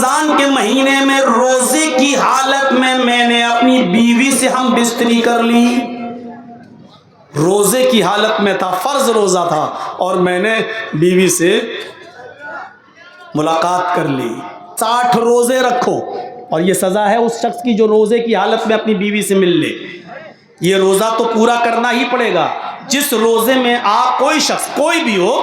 رمضان کے مہینے میں روزے کی حالت میں نے اپنی بیوی سے ہم بستری کر لی. روزے کی حالت میں تھا, فرض روزہ تھا, اور میں نے بیوی سے ملاقات کر لی. 60 روزے رکھو, اور یہ سزا ہے اس شخص کی جو روزے کی حالت میں اپنی بیوی سے مل لے. یہ روزہ تو پورا کرنا ہی پڑے گا. جس روزے میں آپ, کوئی شخص کوئی بھی ہو,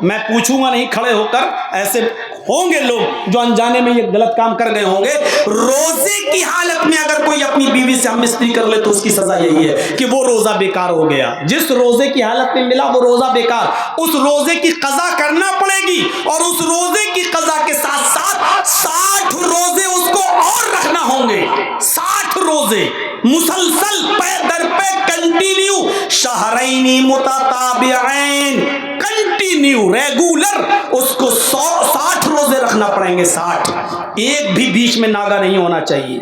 میں پوچھوں گا نہیں کھڑے ہو کر, ایسے ہوں گے لوگ جو انجانے میں یہ غلط کام کر گئے ہوں گے, روزے کی حالت میں اگر کوئی اپنی بیوی سے ہم بستری کر لے تو اس کی سزا یہی ہے کہ وہ روزہ بیکار ہو گیا. جس روزے کی حالت میں ملا وہ روزہ بیکار, اس روزے کی قضا کرنا پڑے گی, اور اس روزے کی قضا کے ساتھ ساتھ 60 روزے اس کو اور رکھنا ہوں گے. 60 روزے مسلسل پے در پے کنٹینیو, شہرینی متتابعین, کنٹینیو ریگولر اس کو 60 روزے رکھنا پڑیں گے. 60, ایک بھی بیچ میں ناگا نہیں ہونا چاہیے.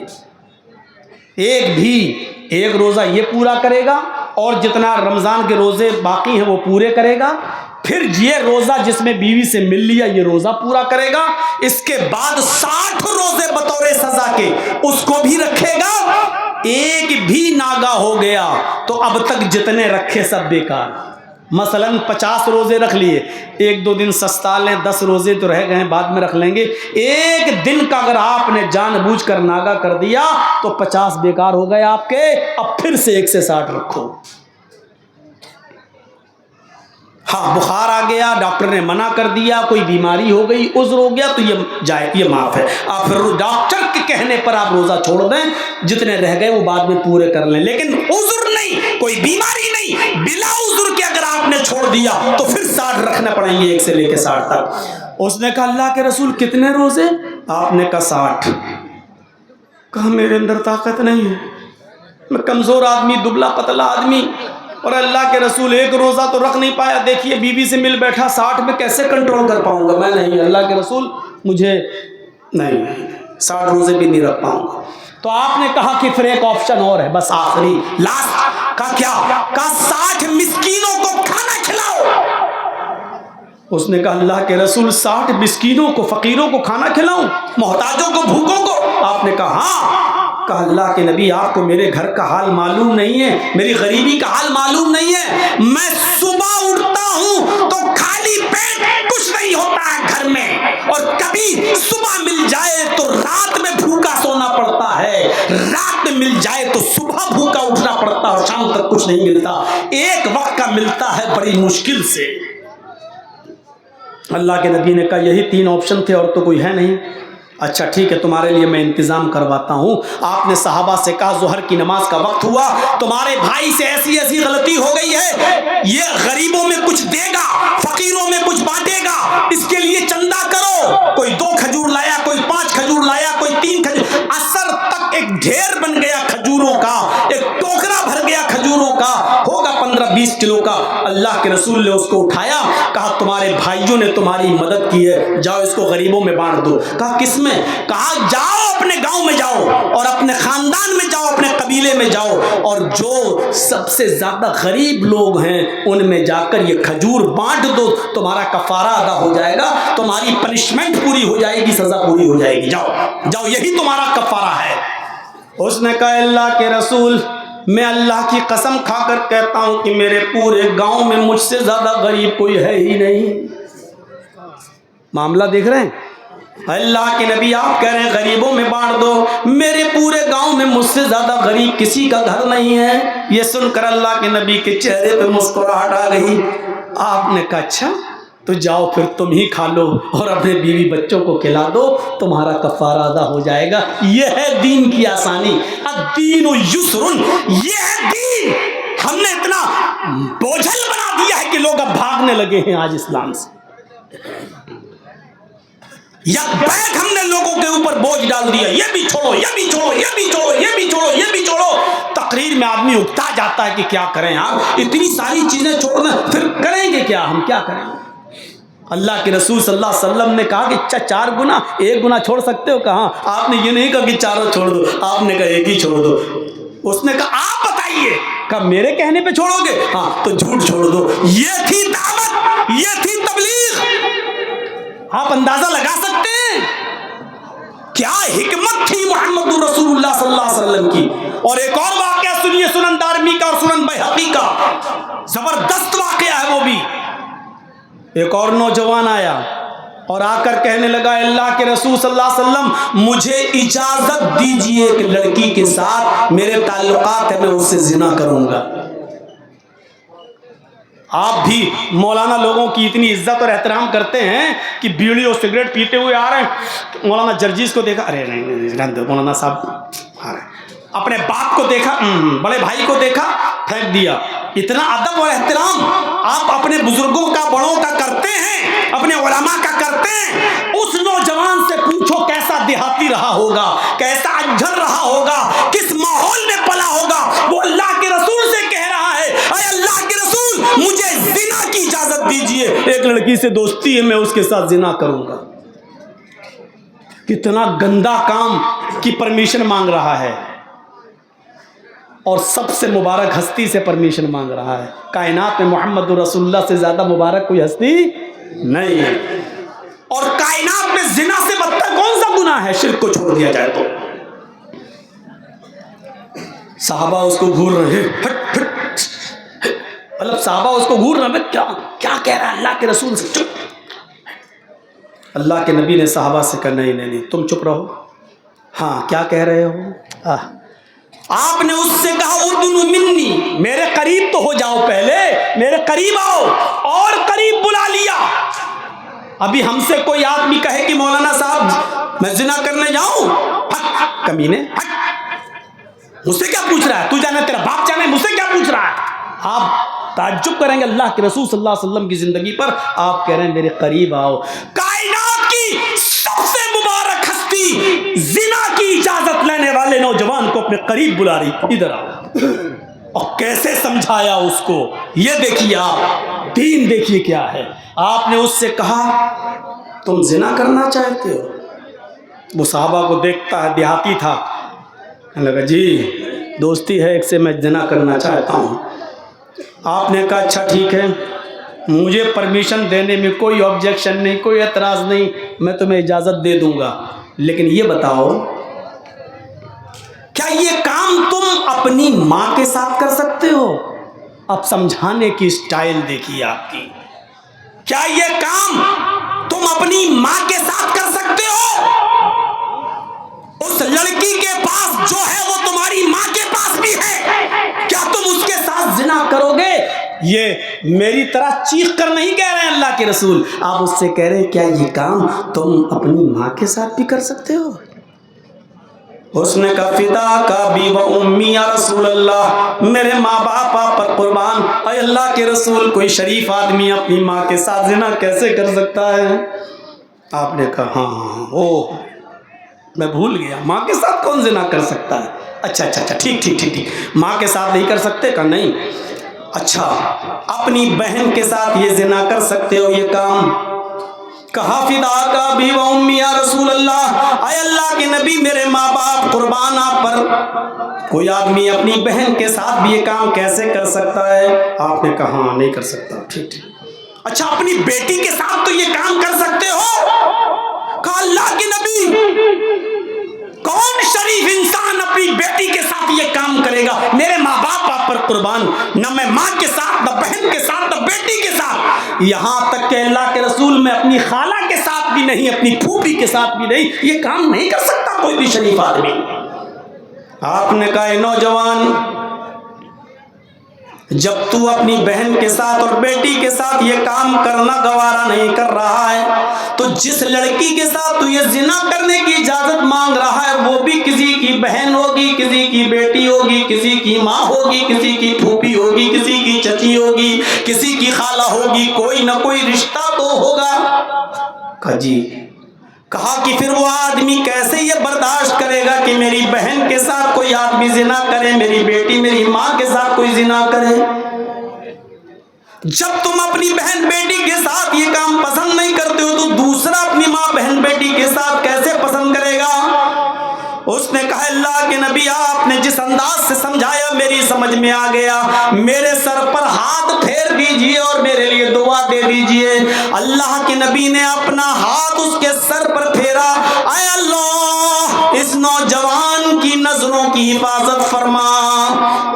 ایک روزہ یہ پورا کرے گا, اور جتنا رمضان کے روزے باقی ہیں وہ پورے کرے گا. پھر یہ روزہ جس میں بیوی سے مل لیا یہ روزہ پورا کرے گا. اس کے بعد 60 روزے بطور سزا کے اس کو بھی رکھے گا. ایک بھی ناگا ہو گیا تو اب تک جتنے رکھے سب بیکار. مثلا 50 روزے رکھ لیے, 1-2 دن سستا لیں, 10 روزے تو رہ گئے ہیں بعد میں رکھ لیں گے. ایک دن کا اگر آپ نے جان بوجھ کر ناگا کر دیا تو 50 بیکار ہو گئے آپ کے. اب پھر سے 1 سے 60 رکھو. ہاں بخار آ گیا, ڈاکٹر نے منع کر دیا, کوئی بیماری ہو گئی, عذر ہو گیا, تو یہ معاف ہے. آپ پھر ڈاکٹر کے کہنے پر آپ روزہ چھوڑ دیں, جتنے رہ گئے وہ بعد میں پورے کر لیں. لیکن عذر نہیں, کوئی بیماری نہیں, بلا عذر کے اگر آپ نے چھوڑ دیا تو پھر 60 رکھنے پڑیں گے, 1 سے لے کے 60 تک. اس نے کہا اللہ کے رسول کتنے روزے؟ آپ نے کہا 60. کہا میرے اندر طاقت نہیں ہے, میں کمزور آدمی, دبلا پتلا آدمی, اور اللہ کے رسول 1 روزہ تو رکھ نہیں پایا, دیکھیے بیوی سے مل بیٹھا, 60 میں کیسے کنٹرول کر پاؤں گا؟ میں نہیں, اللہ کے رسول مجھے نہیں, 60 روزے بھی نہیں رکھ پاؤں گا. تو آپ نے کہا کہ پھر ایک آپشن اور ہے, بس آخری لاسٹ. کا کیا؟ کا 60 مسکینوں کو کھانا کھلاؤ. اس نے کہا اللہ کے رسول 60 مسکینوں کو, فقیروں کو کھانا کھلاؤں, محتاجوں کو, بھوکوں کو؟ آپ نے کہا ہاں. کہا اللہ کے نبی آپ کو میرے گھر کا حال معلوم نہیں ہے, میری غریبی کا حال معلوم نہیں ہے. میں صبح اٹھتا ہوں تو خالی پیٹ کچھ نہیں ہوتا ہے گھر میں, اور کبھی صبح مل جائے تو رات میں بھوکا سونا پڑتا ہے, رات میں مل جائے تو صبح بھوکا اٹھنا پڑتا ہے, اور شام تک کچھ نہیں ملتا. ایک وقت کا ملتا ہے بڑی مشکل سے. اللہ کے نبی نے کہا یہی 3 آپشن تھے, اور تو کوئی ہے نہیں. اچھا ٹھیک ہے, تمہارے لیے میں انتظام کرواتا ہوں. آپ نے صحابہ سے کہا ظہر کی نماز کا وقت ہوا, تمہارے بھائی سے ایسی غلطی ہو گئی ہے, یہ غریبوں میں کچھ دے گا, فقیروں میں کچھ بانٹے گا, اس کے لیے چندہ کرو. کوئی 2 کھجور لایا, کوئی 5 کھجور لایا, کوئی 3 کھجور, اثر تک ایک ڈھیر بن گیا کھجوروں کا, ایک ٹوکرا بھر گیا کھجوروں کا, ہوگا 15-20 کلو کا. اللہ کے رسول نے اس کو اٹھایا, کہا تمہارے بھائیوں نے تمہاری مدد کی ہے, جاؤ اس کو غریبوں میں بانٹ دو. کہا کس میں؟ کہا جاؤ اپنے گاؤں میں جاؤ, اور اپنے خاندان میں جاؤ, اپنے قبیلے میں جاؤ, اور جو سب سے زیادہ غریب لوگ ہیں ان میں جا کر یہ کھجور بانٹ دو, تمہارا کفارہ ادا ہو جائے گا, تمہاری پنشمنٹ پوری ہو جائے گی, سزا پوری ہو جائے گی, جاؤ جاؤ, یہی تمہارا کفارہ ہے. اس نے کہا اللہ کے رسول میں اللہ کی قسم کھا کر کہتا ہوں کہ میرے پورے گاؤں میں مجھ سے زیادہ غریب کوئی ہے ہی نہیں. معاملہ دیکھ رہے ہیں, اللہ کے نبی آپ کہہ رہے ہیں غریبوں میں بانٹ دو, میرے پورے گاؤں میں مجھ سے زیادہ غریب کسی کا گھر نہیں ہے. یہ سن کر اللہ کے نبی کے چہرے پہ مسکراہٹ آ گئی. آپ نے کہا اچھا تو جاؤ پھر تم ہی کھا لو اور اپنے بیوی بچوں کو کھلا دو, تمہارا کفارہ ادا ہو جائے گا. یہ ہے دین کی آسانی. الدین یسر, یہ ہے دین. ہم نے اتنا بوجھل بنا دیا ہے کہ لوگ اب بھاگنے لگے ہیں آج اسلام سے. یک بیک ہم نے لوگوں کے اوپر بوجھ ڈال دیا, یہ بھی چھوڑو, یہ بھی چھوڑو, یہ بھی چھوڑو, یہ بھی چھوڑو, یہ بھی چھوڑو. تقریر میں آدمی اکتا جاتا ہے کہ کیا کریں آپ, اتنی ساری چیزیں چھوڑنا, پھر کریں گے کیا, ہم کیا کریں. اللہ کے رسول صلی اللہ علیہ وسلم نے کہا کہ 4 گنا, 1 گنا چھوڑ سکتے ہو. کہاں, آپ نے یہ نہیں کہا کہ 4 چھوڑ دو, آپ نے کہا 1 ہی چھوڑ دو. اس نے کہا آپ بتائیے, کہا میرے کہنے پہ چھوڑو گے, ہاں تو جھوٹ چھوڑ دو. یہ تھی دعوت, یہ تھی تبلیغ. آپ اندازہ لگا سکتے ہیں क्या हिकमत थी मोहम्मद रसूलुल्लाह सल्लल्लाहु अलैहि वसल्लम की। और एक और वाकया सुनिए, सुनन दारमी का और सुनन बैहक़ी का, जबरदस्त वाकया है वो भी। एक और नौजवान आया और आकर कहने लगा, अल्लाह के रसूल सल्लल्लाहु अलैहि वसल्लम मुझे इजाजत दीजिए, एक लड़की के साथ मेरे ताल्लुकात है, मैं उससे जिना करूंगा। आप भी मौलाना लोगों की इतनी इज्जत और एहतराम करते हैं कि बीड़ी और सिगरेट पीते हुए आ रहे हैं, मौलाना जर्जीस को देखा, अरे नहीं मौलाना साहब आ रहे हैं, अपने बाप को देखा, बड़े भाई को देखा, फेंक दिया। इतना अदब और एहतराम आप अपने बुजुर्गों का, बड़ों का करते हैं, अपने उलमा का करते हैं। उस नौजवान से पूछो कैसा देहाती रहा होगा, कैसा अज्जल रहा होगा, किस माहौल में पला होगा। वो अल्लाह के रसूल से कह रहा है, अरे अल्लाह के रसूल मुझे जिना की इजाजत दीजिए, एक लड़की से दोस्ती है, मैं उसके साथ जिना करूंगा। कितना गंदा काम की परमिशन मांग रहा है, और सबसे मुबारक हस्ती से परमिशन मांग रहा है। कायनात में मोहम्मद रसूलुल्लाह से ज्यादा मुबारक कोई हस्ती नहीं है। और कायनात में जिना से बदतर कौन सा गुनाह है, शिर्क को छोड़ दिया जाए तो। साहबा उसको घूर रहे हैं, फट फट, मतलब साहबा उसको घूर रहे हैं, क्या क्या कह रहा है अल्लाह के रसूल से, चुप। अल्लाह के नबी ने साहबा से कहा, नहीं नहीं नहीं तुम चुप रहो। हाँ क्या कह रहे हो? आपने उससे कहा, उर्दुन मिन्नी, मेरे करीब तो हो जाओ, पहले मेरे करीब आओ, और करीब बुला लिया। अभी हमसे कोई आदमी कहे कि मौलाना साहब मैं जिना करने जाऊं, हट कमीने हट, मुझसे क्या पूछ रहा है, तू जाने तेरा बाप जाने, मुझसे क्या पूछ रहा है। आप ताज्जुब करेंगे अल्लाह के रसूल सल्लल्लाहु अलैहि वसल्लम की जिंदगी पर, आप कह रहे हैं मेरे करीब आओ। कायनात की सबसे मुबारक हस्ती जिना की इजाजत लेने वाले नौजवान को अपने करीब बुला रही, इधर आओ। और कैसे समझाया उसको, ये देखिए आप, दीन देखिए क्या है। आपने उससे कहा तुम जिना करना चाहते हो? वो साहबा को देखता है, देहाती था, लगा जी दोस्ती है, एक से मैं जिना करना चाहता हूँ। आपने कहा अच्छा ठीक है, मुझे परमिशन देने में कोई ऑब्जेक्शन नहीं, कोई एतराज़ नहीं, मैं तुम्हें इजाज़त दे दूंगा, लेकिन ये बताओ क्या ये काम तुम अपनी माँ के साथ कर सकते हो? अब समझाने की स्टाइल देखिए आपकी। क्या ये काम तुम अपनी माँ के साथ कर सकते हो? उस लड़की के पास जो है वो तुम्हारी माँ के पास भी है, क्या तुम उसके साथ जिना करोगे? ये मेरी तरह चीख कर नहीं कह रहे हैं अल्लाह के रसूल, आप उससे कह रहे हैं क्या ये काम तुम अपनी माँ के साथ भी कर सकते हो? उसने कहा फिदा का बी व उम्मी या रसूल अल्लाह, मेरे माँ बाप आप पर कुर्बान, अय अल्लाह के रसूल कोई शरीफ आदमी अपनी माँ के साथ जिना कैसे कर सकता है? आपने कहा हाँ ओ मैं भूल गया, माँ के साथ कौन जिना कर सकता है? अच्छा अच्छा अच्छा ठीक ठीक ठीक ठीक, माँ के साथ नहीं कर सकते? का नहीं। अच्छा अपनी बहन के साथ ये जिना कर सकते हो ये काम? कहा फिदा का भी व उम्मी या रसूल अल्लाह, आय अल्लाह के नबी मेरे माँ बाप कुर्बान आप पर, कोई आदमी अपनी बहन के साथ भी ये काम कैसे कर सकता है? आपने कहा हाँ नहीं कर सकता। ठीक ठीक। अच्छा अपनी बेटी के साथ तो ये काम कर सकते हो? कहा अल्लाह के नबी कौन शरीफ इंसान अपनी बेटी के साथ ये काम करेगा? मेरे माँ बाप आप पर कुर्बान, न मैं माँ के साथ, न बहन के साथ, न बेटी के साथ, यहाँ तक कि अल्लाह के रसूल में अपनी खाला के साथ भी नहीं, अपनी फूफी के साथ भी नहीं, ये काम नहीं कर सकता कोई भी शरीफ आदमी। आपने कहा नौजवान जब तू अपनी बहन के साथ और बेटी के साथ ये काम करना गवारा नहीं कर रहा है, तो जिस लड़की के साथ तू ये जिना करने की इजाजत मांग रहा है वो भी किसी की बहन होगी, किसी की बेटी होगी, किसी की माँ होगी, किसी की फूफी होगी, किसी की चची होगी, किसी की खाला होगी, कोई ना कोई रिश्ता तो होगा। जी कहा कि फिर वो आदमी कैसे ये बर्दाश्त करेगा कि मेरी बहन के साथ कोई आदमी जिना करे, मेरी बेटी मेरी माँ के साथ कोई जिना करे? जब तुम अपनी बहन बेटी के साथ ये काम पसंद नहीं करते हो तो दूसरा अपनी माँ बहन बेटी के साथ कैसे पसंद करेगा? उसने कहा अल्लाह के नबी आपने जिस अंदाज से समझाया मेरी समझ में आ गया, मेरे सर पर हाथ फेर दीजिए और मेरे लिए दुआ दे दीजिए। अल्लाह के नबी ने अपना हाथ उसके सर पर फेरा, आय अल्लाह नौजवान की नजरों की हिफाजत फरमा।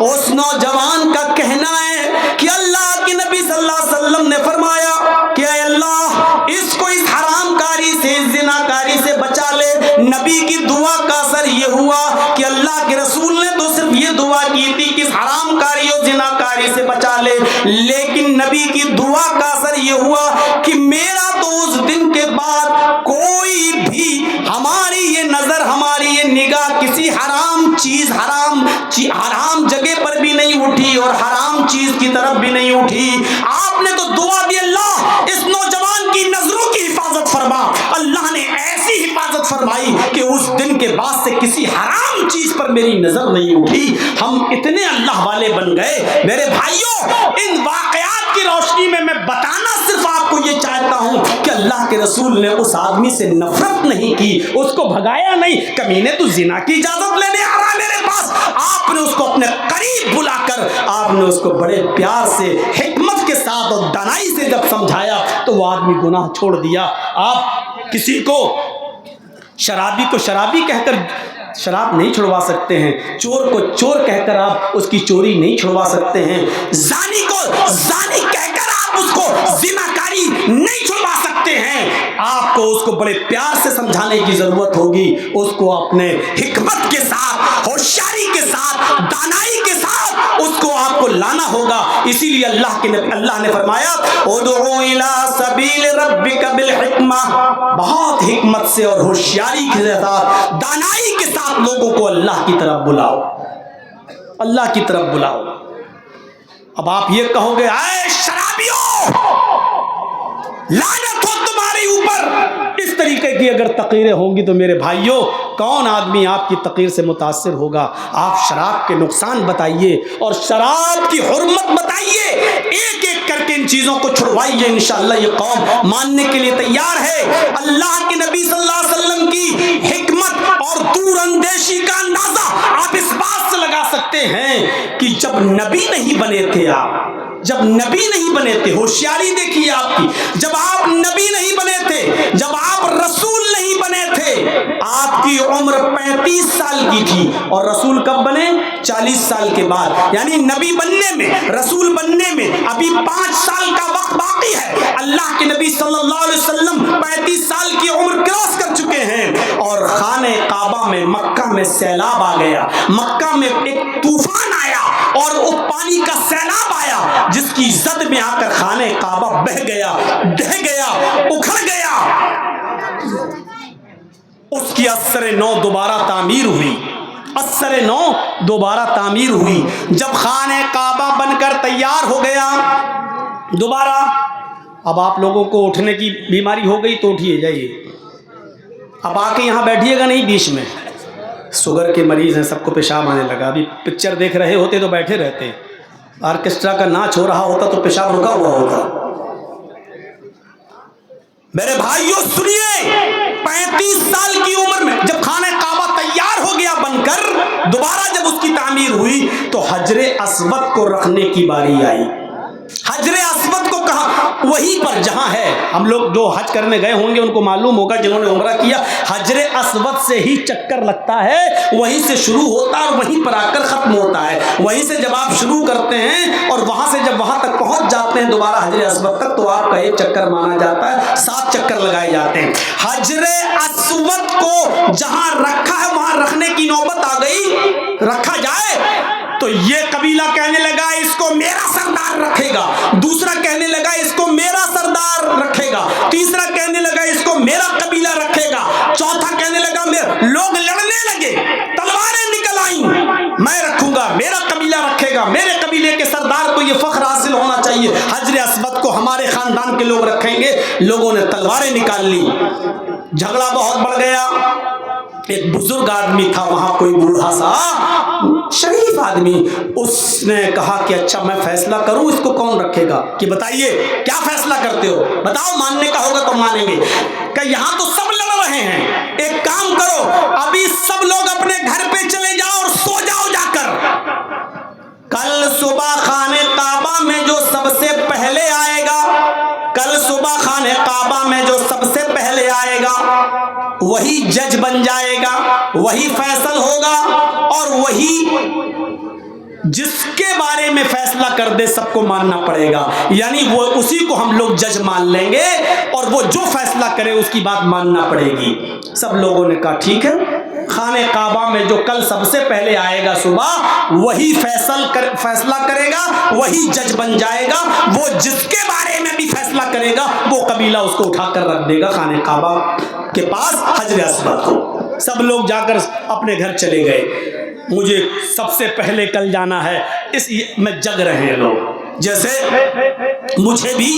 उस नौजवान का कहना है कि अल्लाह के नबी सल्लल्लाहु अलैहि वसल्लम ने फरमाया कि ऐ अल्लाह इसको इस हरामकारी से, इस जिनाकारी से बचा ले। नबी की दुआ का असर ये हुआ कि अल्लाह के रसूल ने तो सिर्फ ये दुआ की थी कि इस हरामकारी और जिनाकारी से बचा ले, लेकिन नबी की दुआ का असर ये हुआ कि मेरा तो उस दिन के बाद कोई भी हमारी ये नजर, हमारी ये निगाह किसी हराम चीज, हराम जगह पर भी नहीं उठी और हराम चीज की तरफ भी नहीं उठी। आपने तो दुआ दी अल्लाह इस नौजवान की नजरों की हिफाजत फरमा। अल्लाह ने ऐसी हिफाजत फरमाई कि उस दिन के बाद से किसी हराम चीज पर मेरी नजर नहीं उठी। हम इतने अल्लाह वाले बन गए। मेरे भाइयों, इन वाकयात की रोशनी में मैं बताना सिर्फ आपको ये चाहता हूं कि अल्लाह के रसूल ने उस आदमी से नफरत नहीं की, उसको भगाया नहीं। कमीने तू जिना की इजाजत लेने आ रहा है मेरे पास, आपने उसको अपने करीब बुलाकर आपने उसको बड़े प्यार से, हिकमत के साथ और दानाई से जब समझाया तो वो आदमी गुनाह छोड़ दिया। आप किसी को, शराबी को शराबी कहकर शराब नहीं छुड़वा सकते हैं, चोर को चोर कहकर आप उसकी चोरी नहीं छुड़वा सकते हैं, जानी को जानी कहकर आप उसको जिनाकारी नहीं छुड़वा सकते हैं। आपको उसको बड़े प्यार से समझाने की जरूरत होगी, उसको अपने हिकमत के साथ, होशियारी के साथ, दानाई के साथ उसको आपको लाना होगा। इसीलिए अल्लाह ने फरमाया उदउ इला सबील रब्बिका बिल हिकमा, बहुत हिकमत से और होशियारी के साथ, दानाई के साथ लोगों को अल्लाह की तरफ बुलाओ, अल्लाह की तरफ बुलाओ। अब आप ये कहोगे ऐ शराबियों, लानत हो तुम्हारे ऊपर। इस तरीके की अगर तकरीरें होंगी तो मेरे भाइयों, कौन आदमी आपकी तकरीर से मुतासिर होगा? आप शराब के नुकसान बताइए और शराब की हुर्मत बताइए, एक एक करके इन चीजों को छुड़वाइए। इंशाअल्लाह ये कौम मानने के लिए तैयार है। अल्लाह के नबी सल्लल्लाहु अलैहि वसल्लम की हिकमत और दूरअंदेशी का अंदाजा आप इस बात से लगा सकते हैं कि जब नबी नहीं बने थे आप, जब नबी नहीं बने थे, होशियारी देखिए आपकी, जब आप नबी नहीं बने थे, जब आप रसूल नहीं बने थे, आपकी उम्र 35 साल की थी और रसूल कब बने? 40 साल के बाद। यानी नबी बनने में, रसूल बनने में अभी 5 साल का वक्त बाकी है। अल्लाह के नबी सल्लल्लाहु अलैहि वसल्लम 35 साल की उम्र क्रॉस कर चुके हैं और खाने काबा में, मक्का में सैलाब आ गया, मक्का में एक तूफान आया और उस पानी का सैलाब आया जिसकी जद में आकर खाने काबा बह गया, ढह गया, उखड़ गया। उसकी असर नौ दोबारा तामीर हुई, असर नौ दोबारा तामीर हुई। जब खाने काबा बनकर तैयार हो गया दोबारा, अब आप लोगों को उठने की बीमारी हो गई तो उठिए जाइए, अब आके यहाँ बैठिएगा नहीं बीच में। शुगर के मरीज हैं, सबको पेशाब आने लगा। अभी पिक्चर देख रहे होते तो बैठे रहते, ऑर्केस्ट्रा का नाच हो रहा होता तो पेशाब रुका हुआ होता। मेरे भाइयों सुनिए, 35 साल की उम्र में जब खाने काबा तैयार हो गया बनकर, दोबारा जब उसकी तामीर हुई तो हजरे अस्वद को रखने की बारी आई। हजरे अस्वद को कहा, वहीं पर जहां है, हम लोग जो हज करने गए होंगे उनको मालूम होगा, जिन्होंने उम्रा किया, हजरे अस्वद से ही चक्कर लगता है, वहीं से शुरू होता है और वहीं पर आकर खत्म होता है। वहीं से जब आप शुरू करते हैं और वहां से जब वहां तक पहुंच जाते हैं दोबारा हजरे अस्वद तक, तो आपका एक चक्कर माना जाता है, 7 चक्कर लगाए जाते हैं। हजरे अस्वद को जहां रखा है वहां रखने की नौबत आ गई, रखा जाए तो ये कबीला कहने लगा इसको मेरा सरदार रखेगा, दूसरा कहने लगा इसको मेरा सरदार रखेगा, तीसरा कहने लगा इसको मेरा कबीला रखेगा, चौथा कहने लगा लोग लड़ने लगे, तलवारें निकल आई, मैं रखूंगा, मेरा कबीला रखेगा, मेरे कबीले के सरदार को ये फख्र हासिल होना चाहिए, हजरे अस्वद को हमारे खानदान के लोग रखेंगे। लोगों ने तलवारें निकाल ली, झगड़ा बहुत बढ़ गया। एक बुजुर्ग आदमी था वहां, कोई बूढ़ा सा शरीफ आदमी, उसने कहा कि अच्छा मैं फैसला करूं इसको कौन रखेगा, कि बताइए क्या फैसला करते हो, बताओ, मानने का होगा तो मानेंगे। कि यहां तो सब लड़ रहे हैं, एक काम करो अभी सब लोग अपने घर पे चले जाओ और सो जाओ जाकर, कल सुबह खाने काबा में जो सबसे पहले आएगा, कल सुबह खाने काबा में जो सबसे पहले आएगा वही जज बन जाएगा, वही फैसल होगा, और वही जिसके बारे में फैसला कर दे सबको मानना पड़ेगा। यानी वो उसी को हम लोग जज मान लेंगे और वो जो फैसला करे उसकी बात मानना पड़ेगी। सब लोगों ने कहा ठीक है। खाने काबा में जो कल सबसे पहले आएगा सुबह, वही फैसला करेगा, वही जज बन जाएगा। वो जिसके बारे में भी फैसला करेगा वो कबीला उसको उठाकर रख देगा खाने काबा के पास हजर अस्वद को। सब लोग जाकर अपने घर चले गए। मुझे सबसे पहले कल जाना है, इस में जग रहे हैं लोग। जैसे मुझे भी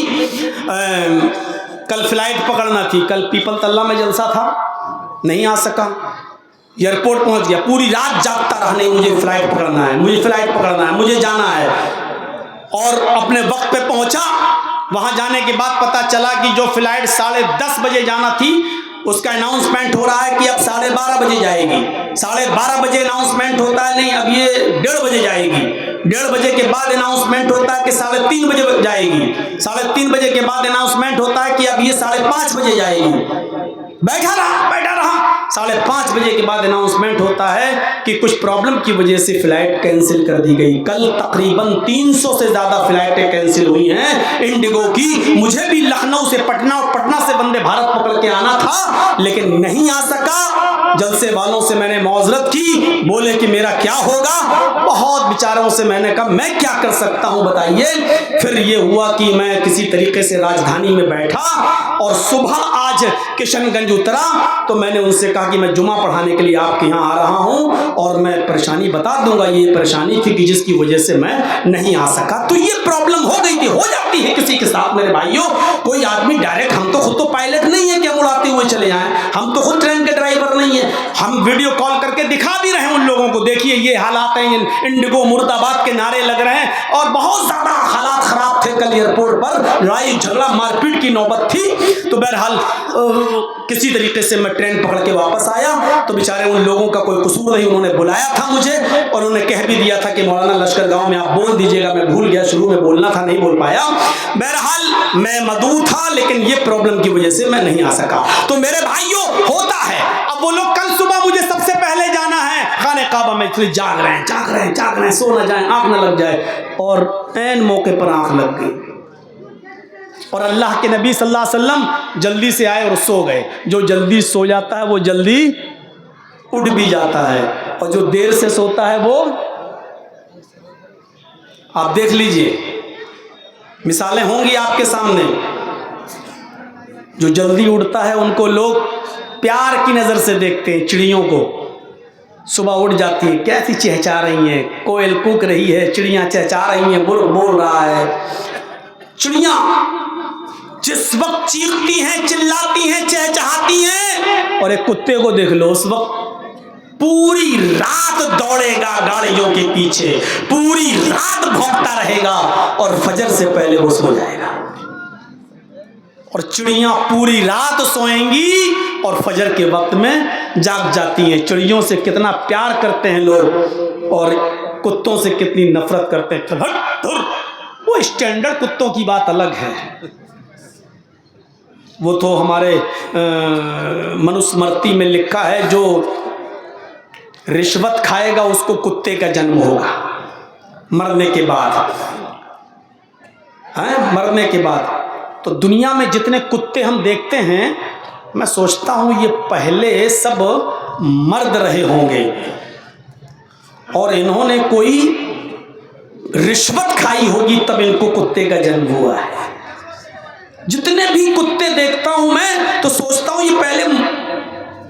कल फ्लाइट पकड़ना थी, कल पीपल तल्ला में जलसा था, नहीं आ सका, एयरपोर्ट पहुंच गया, पूरी रात जागता रहा, नहीं मुझे फ्लाइट पकड़ना है, मुझे फ्लाइट पकड़ना है, मुझे जाना है। और अपने वक्त पे पहुंचा। वहां जाने के बाद पता चला कि जो फ्लाइट 10:30 बजे जाना थी उसका अनाउंसमेंट हो रहा है कि अब 12:30 बजे जाएगी। 12:30 बजे अनाउंसमेंट होता है, नहीं अब ये 1:30 बजे जाएगी। 1:30 बजे के बाद अनाउंसमेंट होता है कि 3:30 बजे जाएगी। 3:30 बजे के बाद अनाउंसमेंट होता है कि अब ये 5:30 बजे जाएगी। बैठा रहा 5:30 बजे के बाद अनाउंसमेंट होता है कि कुछ प्रॉब्लम की वजह से फ्लाइट कैंसिल कर दी गई। कल तकरीबन 300 से ज़्यादा फ्लाइटें कैंसिल हुई हैं इंडिगो की। मुझे भी लखनऊ से पटना और पटना से वंदे भारत पकड़ के आना था, लेकिन नहीं आ सका। जलसे वालों से मैंने मौजरत की, बोले कि मेरा क्या होगा। बहुत बेचारों से मैंने कहा मैं क्या कर सकता हूँ बताइए। फिर ये हुआ कि मैं किसी तरीके से राजधानी में बैठा और सुबह आज किशनगंज उतरा तो मैंने उनसे कहा कि मैं जुमा पढ़ाने के लिए आपके यहाँ आ रहा हूँ और मैं परेशानी बता दूंगा। ये परेशानी थी कि जिसकी वजह से मैं नहीं आ सका। तो ये प्रॉब्लम हो गई थी, हो जाती है किसी के साथ मेरे भाइयों। कोई आदमी डायरेक्ट, हम तो खुद तो पायलट नहीं है कि हम उड़ाते हुए चले जाएं, हम तो खुद ट्रेन के ड्राइवर नहीं है। हम वीडियो कॉल करके दिखा भी रहे हैं उन लोगों को, देखिए ये हालात हैं, इंडिगो मुर्दाबाद के नारे लग रहे हैं। और बहुत ज्यादा हालात खराब थे कल एयरपोर्ट पर, लड़ाई झगड़ा मारपीट की नौबत थी। तो बहरहाल किसी तरीके से मैं ट्रेन पकड़ के वापस आया। तो बेचारे उन लोगों का कोई कसूर नहीं, उन्होंने बुलाया था मुझे और उन्होंने कह भी दिया था कि मौलाना लश्कर गांव में आप बोल दीजिएगा। मैं भूल गया, शुरू में बोलना था, नहीं बोल पाया। बहरहाल मैं मदऊ था, लेकिन ये प्रॉब्लम की वजह से मैं नहीं आ सका। तो मेरे भाइयों होता है। अब वो लोग कल सुबह मुझे सबसे पहले जाना है खाने काबा में, इसलिए जाग रहे हैं, सो ना जाए, आंख ना लग जाए। और ऐन मौके पर आंख लग गई और अल्लाह के नबी सल्लल्लाहु अलैहि वसल्लम जल्दी से आए और सो गए। जो जल्दी सो जाता है वो जल्दी उठ भी जाता है, और जो देर से सोता है वो, आप देख लीजिए, मिसालें होंगी आपके सामने। जो जल्दी उठता है उनको लोग प्यार की नज़र से देखते हैं। चिड़ियों को सुबह उठ जाती है, कैसी चहचहा रही हैं, कोयल कूक रही है, चिड़ियाँ चहचहा रही हैं, बुर्र बोल रहा है। चिड़ियाँ जिस वक्त चीखती हैं, चिल्लाती हैं, चहचहाती हैं, और एक कुत्ते को देख लो, उस वक्त पूरी रात दौड़ेगा गाड़ियों के पीछे, पूरी रात भौंकता रहेगा और फजर से पहले वो सो जाएगा। और चिड़ियाँ पूरी रात सोएंगी और फजर के वक्त में जाग जाती हैं। चिड़ियों से कितना प्यार करते हैं लोग और कुत्तों से कितनी नफरत करते हैं। वो स्टैंडर्ड कुत्तों की बात अलग है, वो तो हमारे मनुस्मृति में लिखा है, जो रिश्वत खाएगा उसको कुत्ते का जन्म होगा मरने के बाद, हैं, मरने के बाद। तो दुनिया में जितने कुत्ते हम देखते हैं, मैं सोचता हूँ ये पहले सब मर्द रहे होंगे और इन्होंने कोई रिश्वत खाई होगी, तब इनको कुत्ते का जन्म हुआ है। जितने भी कुत्ते देखता हूं मैं तो सोचता हूं ये पहले,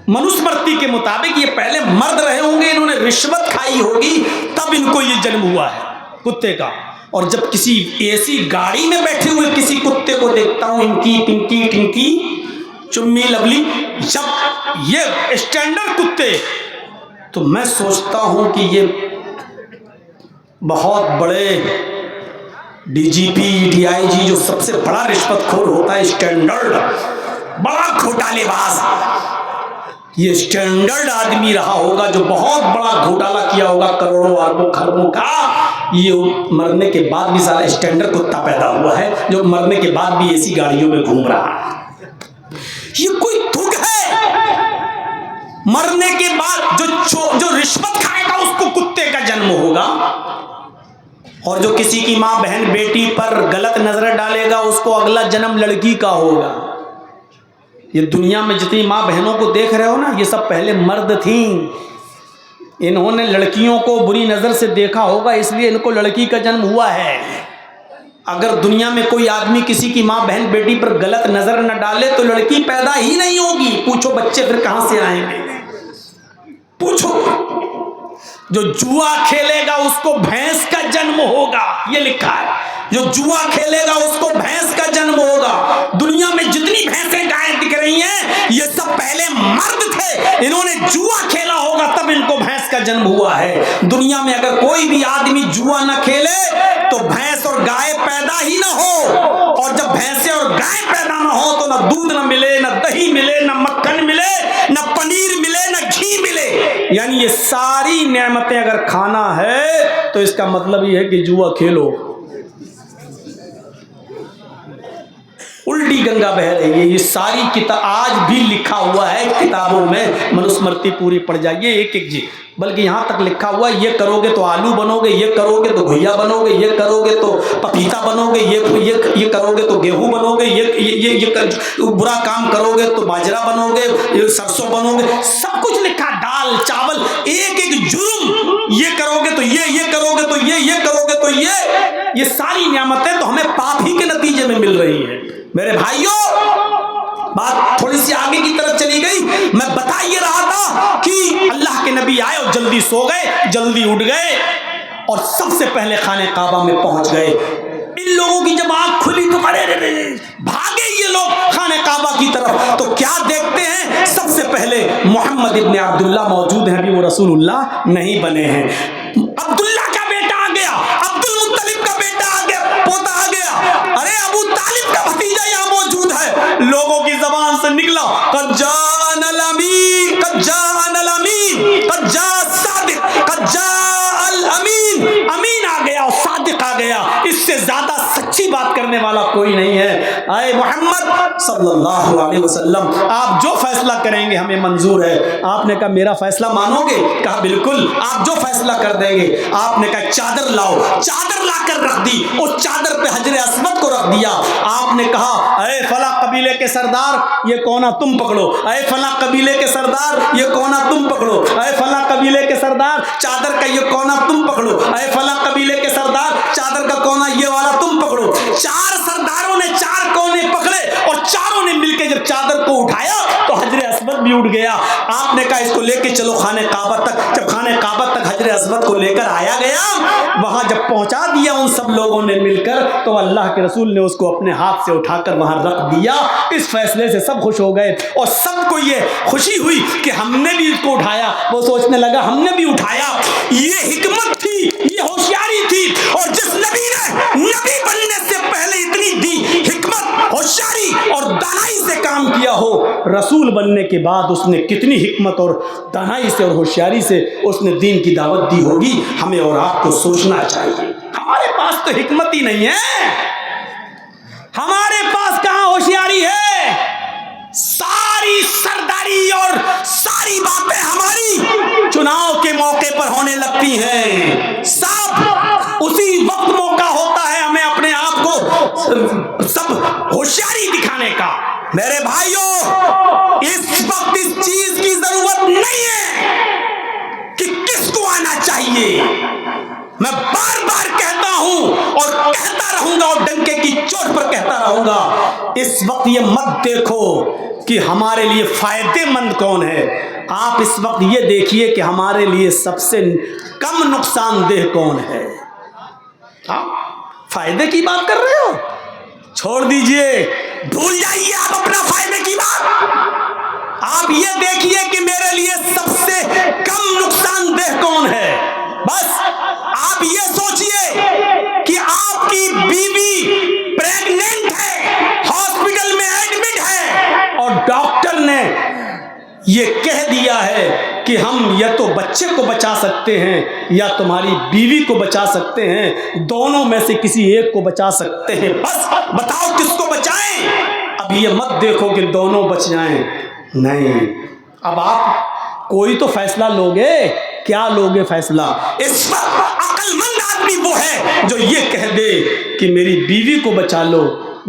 मनुस्मृति के मुताबिक ये पहले मर्द रहे होंगे, इन्होंने रिश्वत खाई होगी, तब इनको ये जन्म हुआ है कुत्ते का। और जब किसी ऐसी गाड़ी में बैठे हुए किसी कुत्ते को देखता हूं, इनकी पिंकी टिंकी चुम्मी लवली, जब ये स्टैंडर्ड कुत्ते, तो मैं सोचता हूं कि ये बहुत बड़े डीजीपी डीआईजी, जो सबसे बड़ा रिश्वतखोर होता है, स्टैंडर्ड बड़ा घोटालेबाज, ये स्टैंडर्ड आदमी रहा होगा जो बहुत बड़ा घोटाला किया होगा, करोड़ों अरबों खरबों का। ये मरने के बाद भी सारा स्टैंडर्ड कुत्ता पैदा हुआ है, जो मरने के बाद भी ऐसी गाड़ियों में घूम रहा है। ये कोई तुक है? मरने के बाद जो रिश्वत खाएगा उसको कुत्ते का जन्म होगा, और जो किसी की माँ बहन बेटी पर गलत नजर डालेगा उसको अगला जन्म लड़की का होगा। ये दुनिया में जितनी माँ बहनों को देख रहे हो ना, ये सब पहले मर्द थी। इन्होंने लड़कियों को बुरी नजर से देखा होगा, इसलिए इनको लड़की का जन्म हुआ है। अगर दुनिया में कोई आदमी किसी की माँ बहन बेटी पर गलत नजर न डाले तो लड़की पैदा ही नहीं होगी। पूछो बच्चे फिर कहां से आएंगे? पूछो। जो जुआ खेलेगा उसको भैंस का जन्म होगा, ये लिखा है। जो जुआ खेलेगा उसको भैंस का जन्म होगा। दुनिया में जितनी भैंसें गायें दिख रही हैं, ये सब पहले मर्द थे, इन्होंने जुआ खेला होगा तब इनको भैंस का जन्म हुआ है। दुनिया में अगर कोई भी आदमी जुआ ना खेले तो भैंस और गाय पैदा ही ना हो, और जब भैंसें और गाय पैदा ना हो तो ना दूध ना मिले, ना दही मिले, ना मक्खन मिले, ना पनीर मिले, ना घी मिले। यानी ये सारी नेमतें अगर खाना है तो इसका मतलब ये है कि जुआ खेलो। उल्टी गंगा बह रही है। ये सारी किताब आज भी लिखा हुआ है किताबों में, मनुस्मृति पूरी पढ़ जाइए एक एक जी। बल्कि यहाँ तक लिखा हुआ है, ये करोगे तो आलू बनोगे, ये करोगे तो घुइया बनोगे, ये करोगे तो पपीता बनोगे, ये करोगे तो गेहूं बनोगे, ये बुरा काम करोगे तो बाजरा बनोगे, ये सरसों बनोगे। सब कुछ लिखा, दाल चावल, एक एक जुर्म। ये करोगे तो ये करोगे तो ये करोगे तो ये सारी नियामतें तो हमें पाप ही के नतीजे में मिल रही है। मेरे भाइयों, बात थोड़ी सी आगे की तरफ चली गई। मैं बता ये रहा था कि अल्लाह के नबी आए और जल्दी सो गए, जल्दी उठ गए और सबसे पहले खाने काबा में पहुंच गए। इन लोगों की जब आंख खुली तो अरे भागे ये लोग खाने काबा की तरफ। तो क्या देखते हैं? सबसे पहले मोहम्मद इब्ने अब्दुल्ला मौजूद हैं, अभी वो रसूलुल्लाह नहीं बने हैं। अब्दुल्ला का बेटा आ गया, अब्दुल मुत्तलिब का बेटा आ गया, पोता आ गया। अरे अबू तालिब का भतीजा यहाँ मौजूद है। लोगों की जबान से निकला कज्जाअल अमीन, कज्जाअल अमीन, कज्जा सादिक, कज्जाअल अमीन। अमीन आ गया और सादिक आ गया। इससे ज्यादा सच्ची बात करने वाला कोई नहीं है। आए मोहम्मद सल्लल्लाहु अलैहि वसल्लम, आप जो फैसला करेंगे हमें मंजूर है। आपने कहा मेरा फैसला मानोगे? कहा बिल्कुल, आप जो फैसला कर देंगे। आपने कहा चादर लाओ, चादर लाकर रख दी। उस चादर पे हजरे अस्वद को रख दिया। आपने कहा अरे फला कबीले के सरदार ये कोना तुम पकड़ो, अरे फला कबीले के सरदार ये कोना तुम पकड़ो, अरे फला कबीले के सरदार चादर का ये कोना तुम पकड़ो, अरे फला कबीले के सरदार चादर का कोना ये वाला तुम पकड़ो। चार सरदारों ने चार कोने पकड़े और चारों ने मिलकर जब चादर को उठाया तो हजरे अस्वद भी उठ गया। आपने कहा इसको लेके चलो खाने काबा तक। जब खाने काबा तक हजरे अस्वद को लेकर आया गया, वहां जब पहुंचा दिया उन सब लोगों ने मिलकर, तो अल्लाह के रसूल ने उसको अपने हाथ से उठाकर वहां रख दिया। इस फैसले से सब खुश हो गए और सबको ये खुशी हुई कि हमने भी इसको उठाया। वो सोचने लगा हमने भी उठाया। ये हिकमत थी, ये होशियारी थी। और जिस नबी ने नबी बनने से पहले इतनी दी हिकमत, होशियारी और दानाई से काम किया हो, रसूल बनने के बाद उसने कितनी हिकमत और दानाई से और होशियारी से उसने दीन की दावत दी होगी। हमें और आपको सोचना चाहिए। हमारे पास तो हिकमत ही नहीं है, हमारे पास कहां होशियारी है। सारी सरदारी और सारी बातें हमारी चुनाव के मौके पर होने लगती हैं। सब उसी वक्त मौका होता है हमें अपने आप को सब होशियारी दिखाने का। मेरे भाइयों, इस वक्त इस चीज की जरूरत नहीं है कि किसको आना चाहिए। मैं बार बार कहता हूं और कहता रहूंगा और डंके की चोट पर कहता रहूंगा, इस वक्त ये मत देखो कि हमारे लिए फायदेमंद कौन है। आप इस वक्त ये देखिए कि हमारे लिए सबसे कम नुकसानदेह कौन है। आप फायदे की बात कर रहे हो, छोड़ दीजिए, भूल जाइए आप अपना फायदे की बात। आप ये देखिए कि मेरे लिए सबसे कम नुकसानदेह कौन है। बस आप ये सोचिए कि आपकी बीवी प्रेग्नेंट है, हॉस्पिटल में एडमिट है और डॉक्टर ने ये कह दिया है कि हम या तो बच्चे को बचा सकते हैं या तुम्हारी बीवी को बचा सकते हैं, दोनों में से किसी एक को बचा सकते हैं। बस बताओ किसको बचाएं। अब ये मत देखो कि दोनों बच जाएं, नहीं। अब आप कोई तो फैसला लोगे, क्या लोगे फैसला? इस वक्त अक्लमंद आदमी वो है जो ये कह दे कि मेरी बीवी को बचा लो,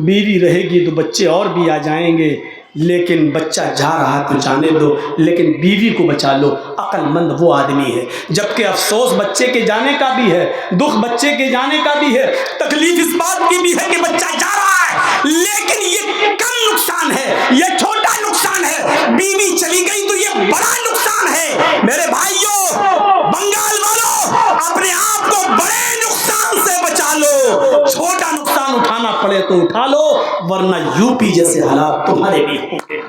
बीवी रहेगी तो बच्चे और भी आ जाएंगे, लेकिन बच्चा जा रहा है तो जाने दो, लेकिन बीवी को बचा लो। अक्लमंद वो आदमी है। जबकि अफसोस बच्चे के जाने का भी है, दुख बच्चे के जाने का भी है, तकलीफ इस बात की भी है कि बच्चा जा रहा है, लेकिन ये कम नुकसान है, ये छोटा नुकसान है। बीवी चली गई तो ये बड़ा नुकसान है। मेरे भाइयों, बंगाल वालों, अपने आप को बड़े नुकसान से बचा लो। छोटा नुकसान उठाना पड़े तो उठा लो, वरना यूपी जैसे हालात तुम्हारे भी होंगे।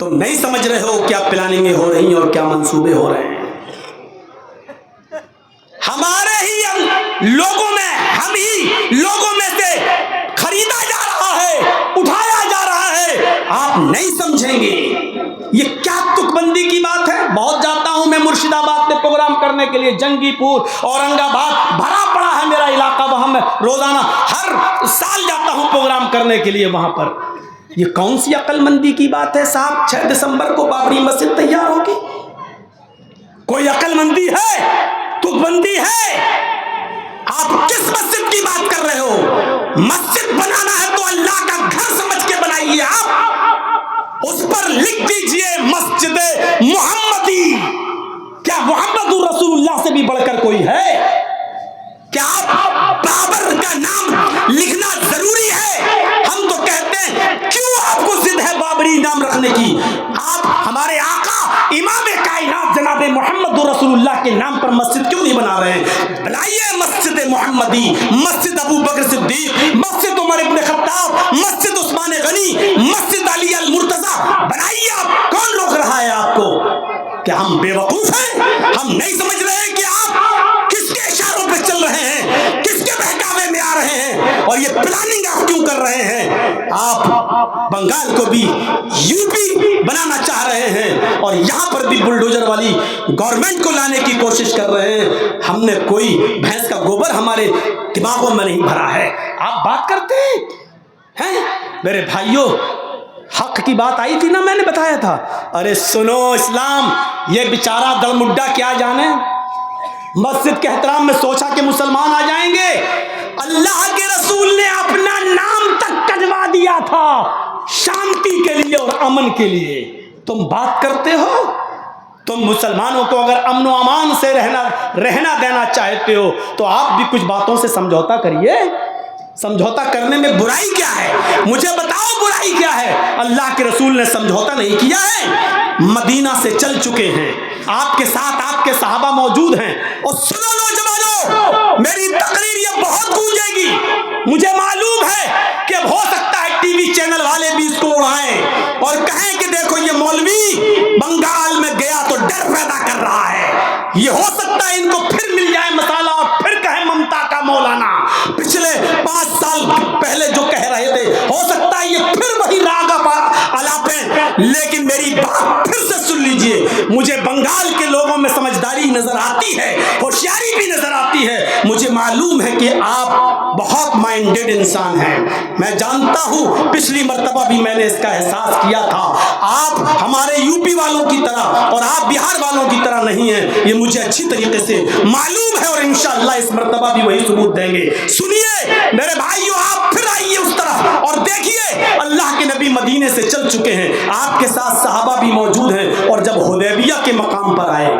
तुम नहीं समझ रहे हो क्या प्लानिंगें हो रही हैं और क्या मंसूबे हो रहे हैं। हमारे ही लोगों में, हम ही लोगों में से खरीदा जा रहा है, उठाया जा रहा है। आप नहीं समझेंगे ये क्या तुकबंदी की बात है। बहुत जाता हूं मैं मुर्शिदाबाद में प्रोग्राम करने के लिए, जंगीपुर, औरंगाबाद, भरा पड़ा है मेरा इलाका, वहां मैं रोजाना हर साल जाता हूं प्रोग्राम करने के लिए वहां पर। ये कौन सी अक्लमंदी की बात है साहब? 6 दिसंबर को बाबरी मस्जिद तैयार होगी। कोई अक्लमंदी है? तुकबंदी है? आप किस मस्जिद की बात कर रहे हो? मस्जिद बनाना है तो अल्लाह का घर समझ के बनाइए। आप उस पर लिख दीजिए मस्जिद मुहम्मदी। क्या मुहम्मदुर रसूलुल्लाह से भी बढ़कर कोई है? क्या आप बाबर का नाम लिखना जरूरी है? हम तो कहते हैं क्यों आपको जिद है बाबरी नाम रखने की? आप हमारे आका इमाम कायनात जनाब मुहम्मदुर रसूलुल्लाह के नाम पर मस्जिद क्यों नहीं बना रहे हैं? बनाइए मस्जिद मुहम्मदी, मस्जिद अबू बकर सिद्दीक, मस्जिद उमर इब्न खत्ताब, मस्जिद उस्मान गनी, मस्जिद अली अल मुर्तजा बनाइए। आप कौन रोक रहा है आपको? क्या हम बेवकूफ हैं? हम नहीं समझ रहे हैं कि आप किसके इशारों पे चल रहे हैं, किसके बहकावे में आ रहे हैं, और ये प्लानिंग आप क्यों कर रहे हैं? आप बंगाल को भी यूपी बनाना चाह रहे हैं और यहां पर भी बुलडोजर वाली गवर्नमेंट को लाने की कोशिश कर रहे हैं। हमने कोई भैंस का गोबर हमारे दिमागों में नहीं भरा है। आप बात करते हैं मेरे भाइयों, हक की बात आई थी ना, मैंने बताया था। अरे सुनो इस्लाम, ये बेचारा दलमुड्डा क्या जाने, मस्जिद के एहतराम में सोचा कि मुसलमान आ जाएंगे। अल्लाह के रसूल ने अपना नाम तक कटवा दिया था शांति के लिए और अमन के लिए। तुम बात करते हो? तुम मुसलमानों को अगर अमन व अमान से रहना देना चाहते हो तो आप भी कुछ बातों से समझौता करिए। समझौता करने में बुराई क्या है? मुझे बताओ बुराई क्या है? अल्लाह के रसूल ने समझौता नहीं किया है, मदीना से चल चुके हैं, आपके साथ आपके सहाबा मौजूद हैं। और सुनो नौजवानों, मेरी तकरीर ये बहुत गूंजेगी। मुझे मालूम है कि हो सकता है टीवी चैनल वाले भी इसको उड़ाएं और कहें कि देखो ये मौलवी बंगाल में गया तो डर पैदा कर रहा है। ये हो सकता है इनको फिर मिल जाए मसाला और फिर कहे ममता का मौलाना पिछले 5 साल पहले जो कह रहे थे, हो सकता है ये फिर वही राग अलापे। लेकिन मेरी बात फिर से सुन लीजिए, मुझे बंगाल के लोगों में समझदारी नजर आती है, होशियारी भी नजर आती है। मुझे मालूम है कि आप बहुत माइंडेड इंसान हैं। मैं जानता हूं, पिछली मर्तबा भी मैंने इसका एहसास किया था। आप हमारे यूपी वालों की तरह और आप बिहार वालों की तरह नहीं हैं, ये मुझे अच्छी तरीके से मालूम है और इंशाअल्लाह इस मर्तबा भी वही सबूत देंगे। सुनिए मेरे भाइयों, आप फिर आइए उस तरफ और देखिए अल्लाह के नबी मदीने से चल चुके हैं, आपके साथ सहाबा भी मौजूद हैं। और जब हुदैबिया के मकाम पर आए,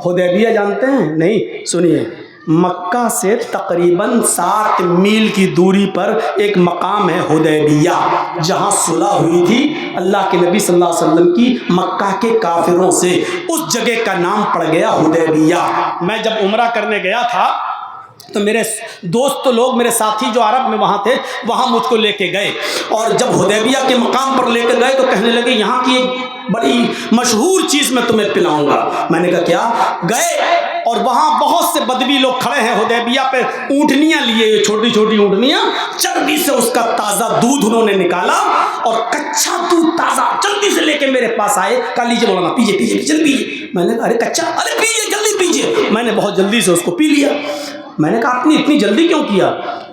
हुदैबिया जानते हैं? नहीं, सुनिए, मक्का से तकरीबन 7 मील की दूरी पर एक मकाम है हुदैबिया, जहां सुलह हुई थी अल्लाह के नबी सल्लल्लाहु अलैहि वसल्लम की मक्का के काफिरों से। उस जगह का नाम पड़ गया हुदैबिया। मैं जब उम्रा करने गया था तो मेरे दोस्त लोग, मेरे साथी जो अरब में वहाँ थे, वहाँ मुझको लेके गए। और जब हुदैबिया के मकाम पर लेकर गए तो कहने लगे यहाँ की एक बड़ी मशहूर चीज़ मैं तुम्हें पिलाऊंगा। मैंने कहा क्या? गए और वहाँ बहुत से बदवी लोग खड़े हैं हुदैबिया पे, ऊँटनियाँ लिए, छोटी छोटी ऊँटनियाँ, जल्दी से उसका ताज़ा दूध उन्होंने निकाला और कच्चा दूध ताज़ा जल्दी से लेके मेरे पास आए। कहा लीजिए मौलाना, पीजिए पीजिए जल्दी पीजिए। मैंने कहा अरे कच्चा, अरे पीजिए जल्दी पीजिए। मैंने बहुत जल्दी से उसको पी लिया। मैंने कहा आपने इतनी जल्दी क्यों किया?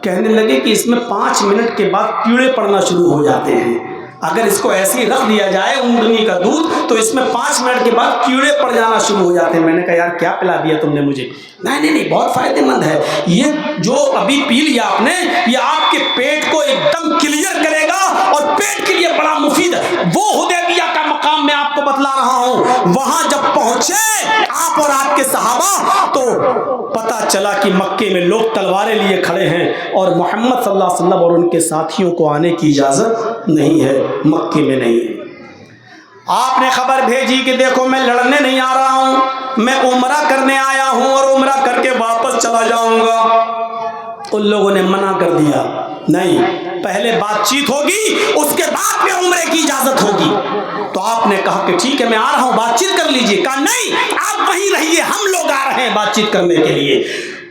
कहने लगे कि इसमें 5 मिनट के बाद कीड़े पड़ना शुरू हो जाते हैं। اگر اس کو ایسے ہی رکھ دیا جائے اونٹنی کا دودھ تو اس میں 5 منٹ کے بعد کیڑے پڑ جانا شروع ہو جاتے ہیں. میں نے کہا یار کیا پلا دیا تم نے مجھے؟ نہیں بہت فائدے مند ہے یہ جو ابھی پی لیا آپ نے, یہ آپ کے پیٹ کو ایک دم کلیئر کرے گا اور پیٹ کے لیے بڑا مفید ہے. وہ حدیبیہ کا مقام میں آپ کو بتلا رہا ہوں. وہاں جب پہنچے آپ اور آپ کے صحابہ تو پتا چلا کہ مکے میں لوگ تلواریں لیے کھڑے ہیں اور محمد صلی اللہ علیہ وسلم اور ان کے ساتھیوں کو آنے کی اجازت نہیں ہے, مکے میں نہیں ہے. آپ نے خبر بھیجی کہ دیکھو میں لڑنے نہیں آ رہا ہوں, میں عمرہ کرنے آیا ہوں اور عمرہ کر کے واپس چلا جاؤں گا. ان لوگوں نے منع کر دیا, نہیں پہلے بات چیت ہوگی اس کے بعد میں عمرے کی اجازت ہوگی. تو آپ نے کہا کہ ٹھیک ہے میں آ رہا ہوں, بات چیت کر لیجئے. کہا نہیں آپ وہیں رہیے, ہم لوگ آ رہے ہیں بات چیت کرنے کے لیے.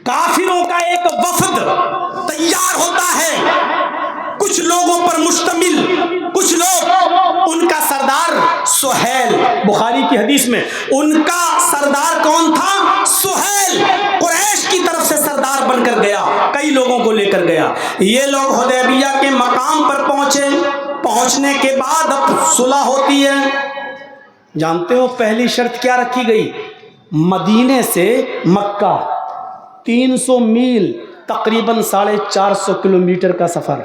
کافروں کا ایک وفد تیار ہوتا ہے, کچھ لوگوں پر مشتمل, کچھ لوگ, ان کا سردار سہیل, بخاری کی حدیث میں ان کا سردار کون تھا؟ سہیل, قریش کی طرف سے سردار بن کر گیا, کئی لوگوں کو لے کر گیا. یہ لوگ حدیبیہ کے مقام پر پہنچے. پہنچنے کے بعد اب صلح ہوتی ہے. جانتے ہو پہلی شرط کیا رکھی گئی؟ مدینے سے مکہ 300 میل, تقریباً 450 کلومیٹر کا سفر.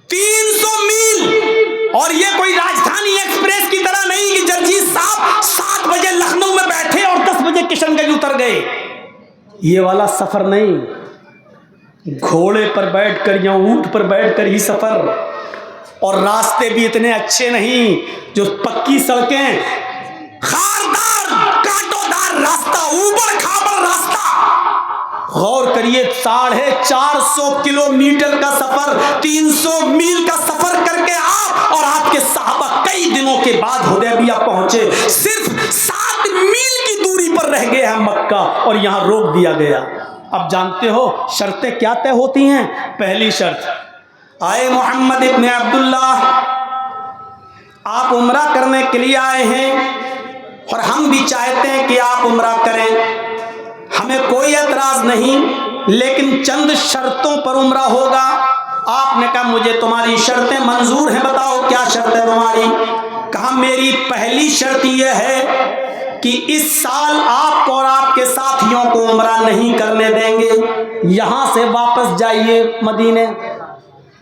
300 میل, اور یہ کوئی راجدھانی ایکسپریس کی طرح نہیں کہ جرجیت صاحب 7 بجے لکھنؤ میں بیٹھے اور 10 بجے کشن گنج اتر گئے. یہ والا سفر نہیں, گھوڑے پر بیٹھ کر یا اونٹ پر بیٹھ کر ہی سفر. اور راستے بھی اتنے اچھے نہیں, جو پکی سڑکیں, خاردار کانٹوں راستہ, اوبڑ کھابڑ راستہ. غور کریے 450 کلومیٹر کا سفر, 300 میل کا سفر کر کے آپ اور آپ کے صحابہ کئی دنوں کے بعد حدیبیہ پہنچے. صرف 7 میل کی دوری پر رہ گئے ہیں مکہ اور یہاں روک دیا گیا. اب جانتے ہو شرطیں کیا طے ہوتی ہیں؟ پہلی شرط, آئے محمد ابن عبداللہ, آپ عمرہ کرنے کے لیے آئے ہیں اور ہم بھی چاہتے ہیں کہ آپ عمرہ کریں, ہمیں کوئی اعتراض نہیں, لیکن چند شرطوں پر عمرہ ہوگا. آپ نے کہا مجھے تمہاری شرطیں منظور ہیں, بتاؤ کیا شرط ہے تمہاری؟ کہا میری پہلی شرط یہ ہے کہ اس سال آپ کو اور آپ کے ساتھیوں کو عمرہ نہیں کرنے دیں گے, یہاں سے واپس جائیے مدینے.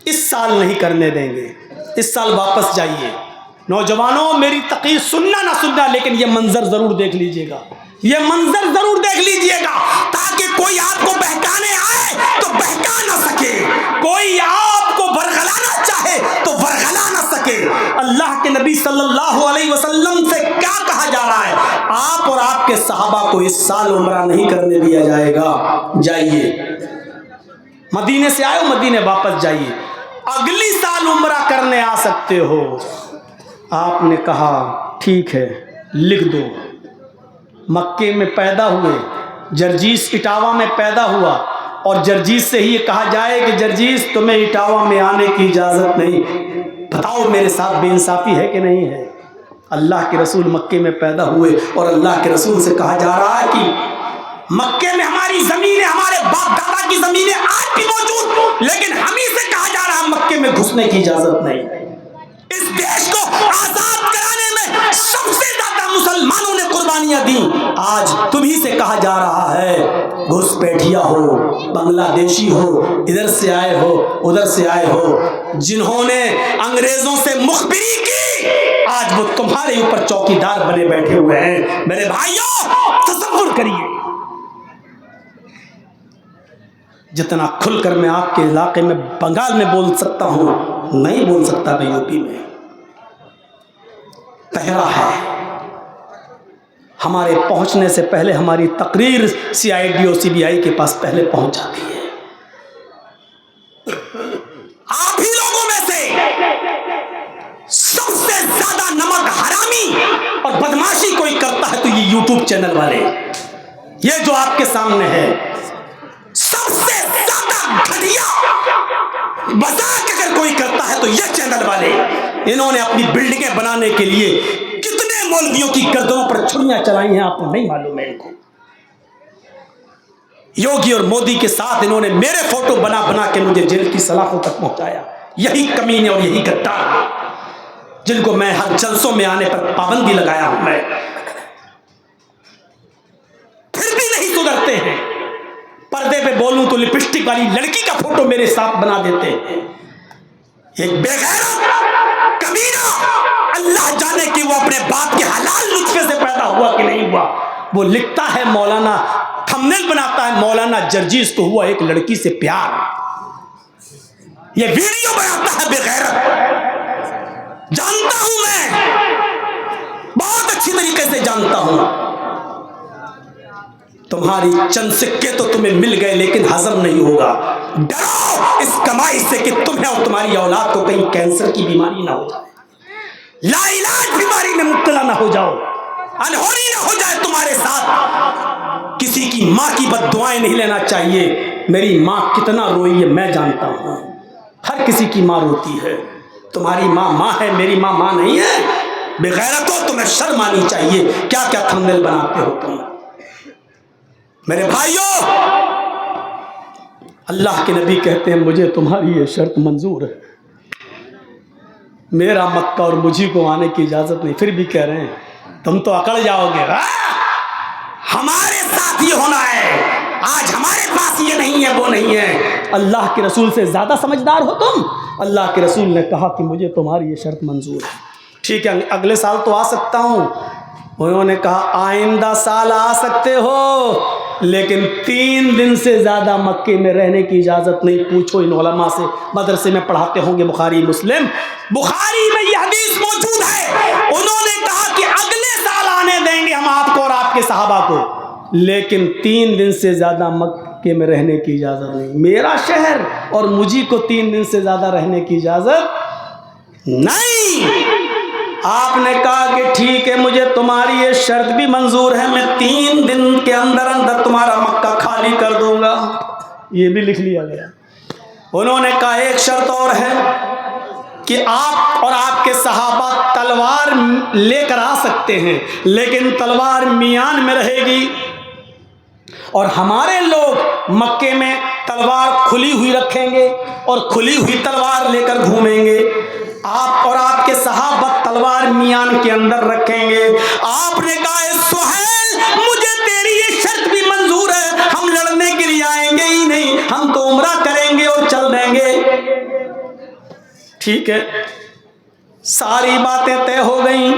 اس سال نہیں کرنے دیں گے, اس سال واپس جائیے. نوجوانوں میری تقریر سننا نہ سننا, لیکن یہ منظر ضرور دیکھ لیجئے گا, یہ منظر ضرور دیکھ لیجئے گا, تاکہ کوئی آپ کو بہکانے آئے تو بہکا نہ سکے, کوئی آپ کو ورغلانا چاہے تو ورغلا نہ سکے. اللہ کے نبی صلی اللہ علیہ وسلم سے کیا کہا جا رہا ہے؟ آپ اور آپ کے صحابہ کو اس سال عمرہ نہیں کرنے دیا جائے گا, جائیے. مدینے سے آئے ہو, مدینے واپس جائیے, اگلی سال عمرہ کرنے آ سکتے ہو. آپ نے کہا ٹھیک ہے لکھ دو. مکے میں پیدا ہوئے, جرجیس اٹاوا میں پیدا ہوا, اور جرجیس سے ہی یہ کہا جائے کہ جرجیس تمہیں اٹاوا میں آنے کی اجازت نہیں. بتاؤ میرے ساتھ بے انصافی ہے کہ نہیں ہے؟ اللہ کے رسول مکے میں پیدا ہوئے اور اللہ کے رسول سے کہا جا رہا ہے کہ مکے میں ہماری زمینیں, ہمارے باپ دادا کی زمینیں آج بھی موجود, لیکن ہم ہی سے کہا جا رہا ہے مکے میں گھسنے کی اجازت نہیں. اس دیش کو آزاد کرانے میں سب سے زیادہ مسلمانوں نے قربانیاں دی, آج تمہیں سے کہا جا رہا ہے گھس پیٹھیا ہو, بنگلہ دیشی ہو, ادھر سے آئے ہو ادھر سے آئے ہو, جنہوں نے انگریزوں سے مخبری کی, آج وہ تمہارے اوپر چوکیدار بنے بیٹھے ہوئے ہیں. میرے بھائیوں تصور کریے, جتنا کھل کر میں آپ کے علاقے میں بنگال میں بول سکتا ہوں نہیں بول سکتا میں یو پی میں. پہلا ہے ہمارے پہنچنے سے پہلے ہماری تقریر CID اور CBI کے پاس پہلے پہنچ جاتی ہے. آپ ہی لوگوں میں سے سب سے زیادہ نمک حرامی اور بدماشی کوئی کرتا ہے تو یہ YouTube چینل والے, یہ جو آپ کے سامنے ہے, سب سے زیادہ گھٹیا مذاق اگر کوئی کرتا ہے تو یہ چینل والے. انہوں نے اپنی بلڈنگیں بنانے کے لیے کتنے مولویوں کی گردنوں پر چھریاں چلائی ہیں آپ کو نہیں معلوم ہے. ان کو یوگی اور مودی کے ساتھ انہوں نے میرے فوٹو بنا بنا کے مجھے جیل کی سلاخوں تک پہنچایا. یہی کمینے اور یہی غدار. جن کو میں ہر جلسوں میں آنے پر پابندی لگایا ہوں میں، پھر بھی نہیں سدھرتے ہیں. پردے پہ بولوں تو لپسٹک والی لڑکی کا فوٹو میرے ساتھ بنا دیتے ہیں. ایک بے غیرت کمینہ، اللہ جانے کہ وہ اپنے باپ کے حلال نطفے سے پیدا ہوا کہ نہیں ہوا. وہ لکھتا ہے مولانا، تھمبنیل بناتا ہے مولانا جرجیز کو ہوا ایک لڑکی سے پیار. یہ ویڈیو بناتا ہے بے غیرت. جانتا ہوں میں، بہت اچھی طریقے سے جانتا ہوں. تمہاری چند سکے تو تمہیں مل گئے لیکن ہضم نہیں ہوگا. ڈرو اس کمائی سے کہ تمہیں اور تمہاری اولاد کو کہیں کینسر کی بیماری نہ ہو جائے، لا علاج بیماری میں مبتلا نہ ہو جاؤ، انہونی نہ ہو جائے تمہارے ساتھ. کسی کی ماں کی بد دعائیں نہیں لینا چاہیے. میری ماں کتنا روئی ہے میں جانتا ہوں. ہر کسی کی ماں روتی ہے. تمہاری ماں ماں ہے، میری ماں ماں نہیں ہے. بے غیرتو، تمہیں شرم آنی چاہیے. کیا کیا تھمبنیل بناتے ہو تم. میرے بھائیوں، اللہ کے نبی کہتے ہیں مجھے تمہاری یہ شرط منظور ہے. میرا مکہ اور مجھے کو آنے کی اجازت نہیں، پھر بھی کہہ رہے ہیں تم تو اکڑ جاؤ گے. ہمارے ساتھ یہ ہونا ہے. آج ہمارے پاس یہ نہیں ہے، وہ نہیں ہے. اللہ کے رسول سے زیادہ سمجھدار ہو تم. اللہ کے رسول نے کہا کہ مجھے تمہاری یہ شرط منظور ہے. ٹھیک ہے، اگلے سال تو آ سکتا ہوں. انہوں نے کہا آئندہ سال آ سکتے ہو لیکن 3 دن سے زیادہ مکے میں رہنے کی اجازت نہیں. پوچھو ان علماء سے، مدرسے میں پڑھاتے ہوں گے بخاری مسلم. بخاری میں یہ حدیث موجود ہے. انہوں نے کہا کہ اگلے سال آنے دیں گے ہم آپ کو اور آپ کے صحابہ کو، لیکن 3 دن سے زیادہ مکے میں رہنے کی اجازت نہیں. میرا شہر اور مجھے کو 3 دن سے زیادہ رہنے کی اجازت نہیں. آپ نے کہا کہ ٹھیک ہے، مجھے تمہاری یہ شرط بھی منظور ہے. میں 3 دن کے اندر اندر تمہارا مکہ خالی کر دوں گا. یہ بھی لکھ لیا گیا. انہوں نے کہا ایک شرط اور ہے کہ آپ اور آپ کے صحابہ تلوار لے کر آ سکتے ہیں لیکن تلوار میان میں رہے گی، اور ہمارے لوگ مکے میں تلوار کھلی ہوئی رکھیں گے اور کھلی ہوئی تلوار لے کر گھومیں گے. آپ اور آپ کے صحابہ تلوار میان کے اندر رکھیں گے. آپ نے کہا سہیل مجھے تیری یہ شرط بھی منظور ہے. ہم لڑنے کے لیے آئیں گے ہی نہیں، ہم تو عمرہ کریں گے اور چل دیں گے. ٹھیک ہے، ساری باتیں طے ہو گئیں.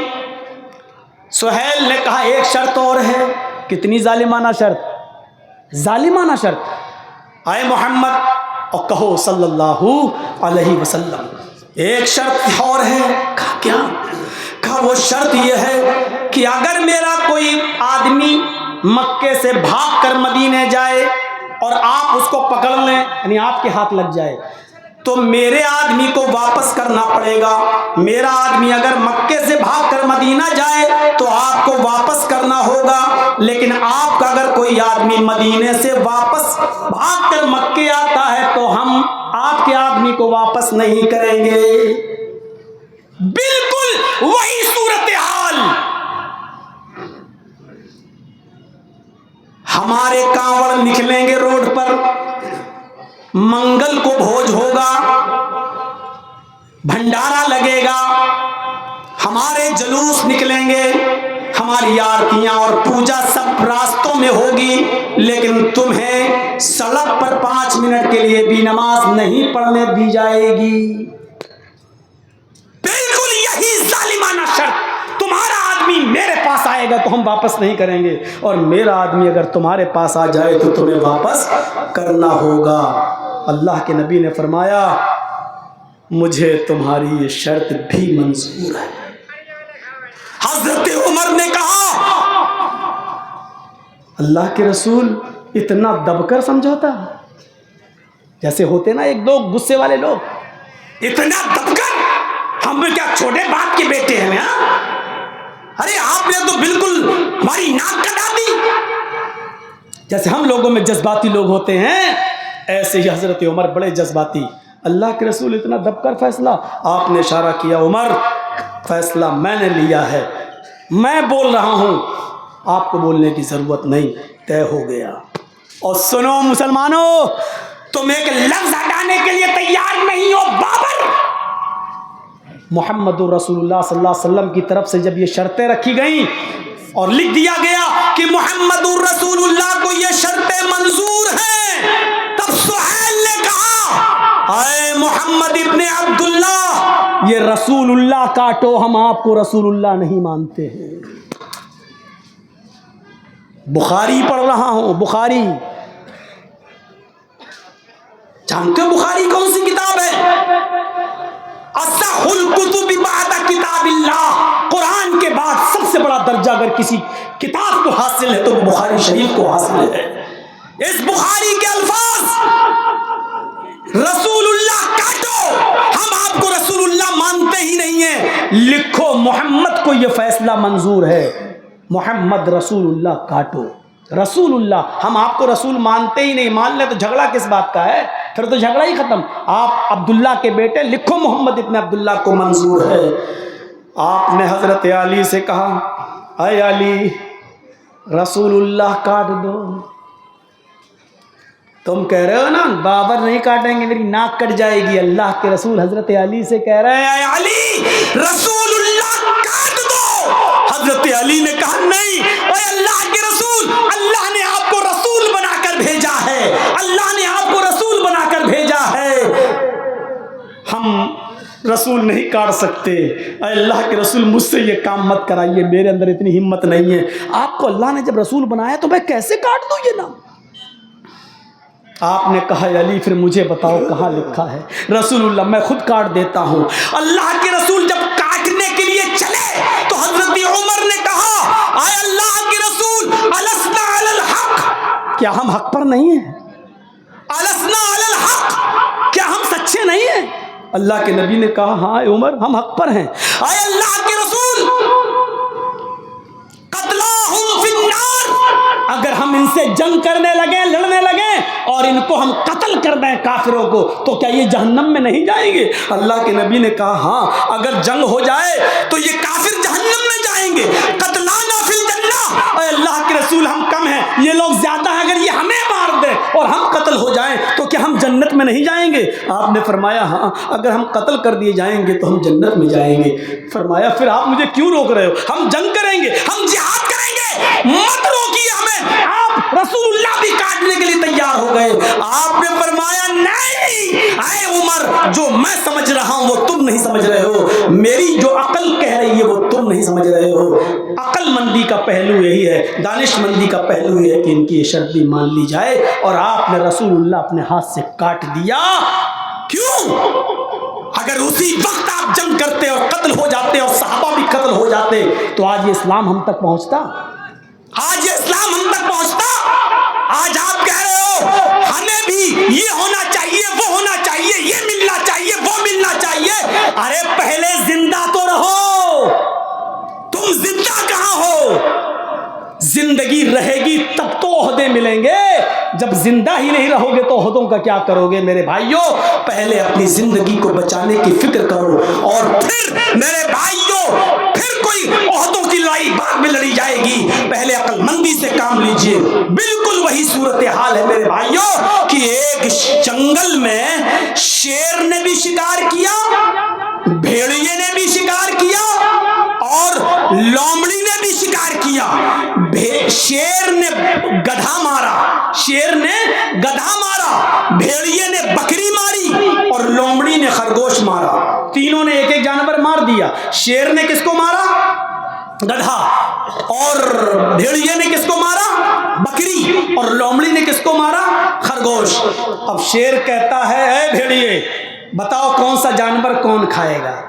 سہیل نے کہا ایک شرط اور ہے. کتنی ظالمانہ شرط، ظالمانہ شرط. آئے محمد اور کہو صلی اللہ علیہ وسلم ایک شرط اور ہے. کہا کیا؟ کہا وہ شرط یہ ہے کہ اگر میرا کوئی آدمی مکے سے بھاگ کر مدینے جائے اور آپ اس کو پکڑ لیں، یعنی آپ کے ہاتھ لگ جائے، تو میرے آدمی کو واپس کرنا پڑے گا. میرا آدمی اگر مکے سے بھاگ کر مدینہ جائے تو آپ کو واپس کرنا ہوگا، لیکن آپ کا اگر کوئی آدمی مدینے سے واپس بھاگ کر مکے آتا ہے تو ہم آپ کے آدمی کو واپس نہیں کریں گے. بالکل وہی صورتحال. ہمارے کانوڑ نکلیں گے روڈ پر، منگل کو بھوج ہوگا، بھنڈارا لگے گا، ہمارے جلوس نکلیں گے، ہماری آرتیاں اور پوجا سب راستوں میں ہوگی، لیکن تمہیں سڑک پر 5 منٹ کے لیے بھی نماز نہیں پڑھنے دی جائے گی. بالکل یہی ظالمانہ شرط. تمہارا آدمی میرے پاس آئے گا تو ہم واپس نہیں کریں گے، اور میرا آدمی اگر تمہارے پاس آ جائے تو تمہیں واپس کرنا ہوگا. اللہ کے نبی نے فرمایا مجھے تمہاری یہ شرط بھی منظور ہے. حضرت عمر نے کہا اللہ کے رسول اتنا دب کر سمجھاتا، جیسے ہوتے نا ایک دو غصے والے لوگ، اتنا دب کر. ہم کیا چھوٹے باپ کے بیٹے ہیں؟ ارے آپ نے تو بالکل ہماری ناک کٹا دی. جیسے ہم لوگوں میں جذباتی لوگ ہوتے ہیں، ایسے ہی حضرت عمر بڑے جذباتی. اللہ کے رسول اتنا دب کر فیصلہ. آپ نے اشارہ کیا عمر فیصلہ میں نے لیا ہے، میں بول رہا ہوں، آپ کو بولنے کی ضرورت نہیں، طے ہو گیا. اور سنو مسلمانوں، تم ایک لفظ ہٹانے کے لیے تیار نہیں ہو. بابر محمد رسول اللہ صلی اللہ علیہ وسلم کی طرف سے جب یہ شرطیں رکھی گئیں اور لکھ دیا گیا کہ محمد رسول اللہ کو یہ شرطیں منظور ہیں، تب سہیل نے کہا اے محمد ابن عبداللہ یہ رسول اللہ کاٹو، ہم آپ کو رسول اللہ نہیں مانتے ہیں۔ بخاری پڑھ رہا ہوں، بخاری جانتے ہو بخاری کون سی کتاب ہے؟ اصح الکتب بعد کتاب اللہ، قرآن کے بعد سب سے بڑا درجہ اگر کسی کتاب کو حاصل ہے تو بخاری شریف کو حاصل ہے۔ اس بخاری کے الفاظ رسول اللہ کاٹو، ہم آپ کو رسول اللہ مانتے ہی نہیں ہیں، لکھو محمد کو یہ فیصلہ منظور ہے، محمد رسول اللہ کاٹو، رسول اللہ، ہم آپ کو رسول مانتے ہی نہیں، مان لیں تو جھگڑا کس بات کا ہے؟ پھر تو جھگڑا ہی ختم۔ آپ عبداللہ کے بیٹے، لکھو محمد ابن عبداللہ کو منظور ہے۔ آپ نے حضرت علی سے کہا اے علی رسول اللہ کاٹ دو۔ تم کہہ رہے ہو نا بابر نہیں کاٹیں گے، میری ناک کٹ جائے گی، اللہ کے رسول حضرت علی سے کہہ رہے ہیں اے علی رسول اللہ کاٹ دو۔ حضرت علی نے کہا نہیں اے اللہ کے رسول، اللہ نے آپ کو رسول بنا کر بھیجا ہے، اللہ نے آپ کو رسول بنا کر بھیجا ہے، ہم رسول نہیں کاٹ سکتے، اے اللہ کے رسول مجھ سے یہ کام مت کرائیے، میرے اندر اتنی ہمت نہیں ہے، آپ کو اللہ نے جب رسول بنایا تو میں کیسے کاٹ دوں یہ نام؟ آپ نے کہا علی پھر مجھے بتاؤ کہاں لکھا ہے؟ رسول اللہ میں خود کاٹ دیتا ہوں۔ اللہ کے رسول جب کاٹنے کے لیے چلے تو حضرت عمر نے کہا اے اللہ کے رسول السنا علی الحق، کیا ہم حق پر نہیں ہیں؟ السنا علی الحق، کیا ہم سچے نہیں ہیں؟ اللہ کے نبی نے کہا ہاں اے عمر ہم حق پر ہیں۔ اے اللہ کے رسول قتلاہم فی النار، اگر ہم ان سے جنگ کرنے لگیں، لڑنے لگیں اور ان کو ہم قتل کر دیں کافروں کو تو کیا یہ جہنم میں نہیں جائیں گے؟ اللہ کے نبی نے کہا ہاں اگر جنگ ہو جائے تو یہ کافر جہنم میں جائیں گے، قتلانا فی الجنہ، اے اللہ کے رسول ہم کم ہیں، یہ لوگ زیادہ ہیں، اگر یہ ہمیں مار دیں اور ہم قتل ہو جائیں تو کیا ہم جنت میں نہیں جائیں گے؟ آپ نے فرمایا ہاں اگر ہم قتل کر دیے جائیں گے تو ہم جنت میں جائیں گے۔ فرمایا پھر آپ مجھے کیوں روک رہے ہو؟ ہم جنگ کریں گے، ہم جہاد کریں گے، مت روکیے ہمیں۔ آپ رسول اللہ بھی کاٹنے کے لیے تیار ہو گئے۔ آپ نے فرمایا نہیں اے عمر، جو میں سمجھ رہا ہوں وہ تم نہیں سمجھ رہے ہو، میری جو عقل کہہ رہی ہے وہ تم نہیں سمجھ رہے ہو۔ عقل مندی کا پہلو یہی ہے، دانش مندی کا پہلو یہ ہے کہ ان کی یہ شرط بھی مان لی جائے، اور آپ نے رسول اللہ اپنے ہاتھ سے کاٹ دیا۔ کیوں؟ اگر اسی وقت آپ جنگ کرتے اور قتل ہو جاتے اور صحابہ بھی قتل ہو جاتے تو آج یہ اسلام ہم تک پہنچتا، آج یہ اسلام ہم تک پہنچتا۔ آج آپ کہہ رہے ہو ہمیں بھی یہ ہونا چاہیے، وہ ہونا چاہیے، یہ ملنا چاہیے، وہ ملنا چاہیے۔ ارے پہلے زندہ تو رہو، تم زندہ کہاں ہو؟ زندگی رہے گی تب تو عہدے ملیں گے، جب زندہ ہی نہیں رہو گے تو عہدوں کا کیا کرو گے؟ میرے بھائیوں پہلے اپنی زندگی کو بچانے کی فکر کرو، اور پھر میرے بھائیوں پھر کوئی عہدوں کی لڑائی بعد میں لڑی جائے گی، پہلے عقل مندی سے کام لیجئے۔ بالکل وہی صورتحال ہے میرے بھائیوں کہ ایک جنگل میں شیر نے بھی شکار کیا، بھیڑیے نے بھی شکار کیا اور لومڑی نے بھی شکار کیا۔ شیر نے گدھا مارا، شیر نے گدھا مارا، بھیڑیے نے بکری ماری اور لومڑی نے خرگوش مارا۔ تینوں نے ایک ایک جانور مار دیا۔ شیر نے کس کو مارا؟ گدھا۔ اور بھیڑیے نے کس کو مارا؟ بکری۔ اور لومڑی نے کس کو مارا؟ خرگوش۔ اب شیر کہتا ہے اے بھیڑیے بتاؤ کون سا جانور کون کھائے گا؟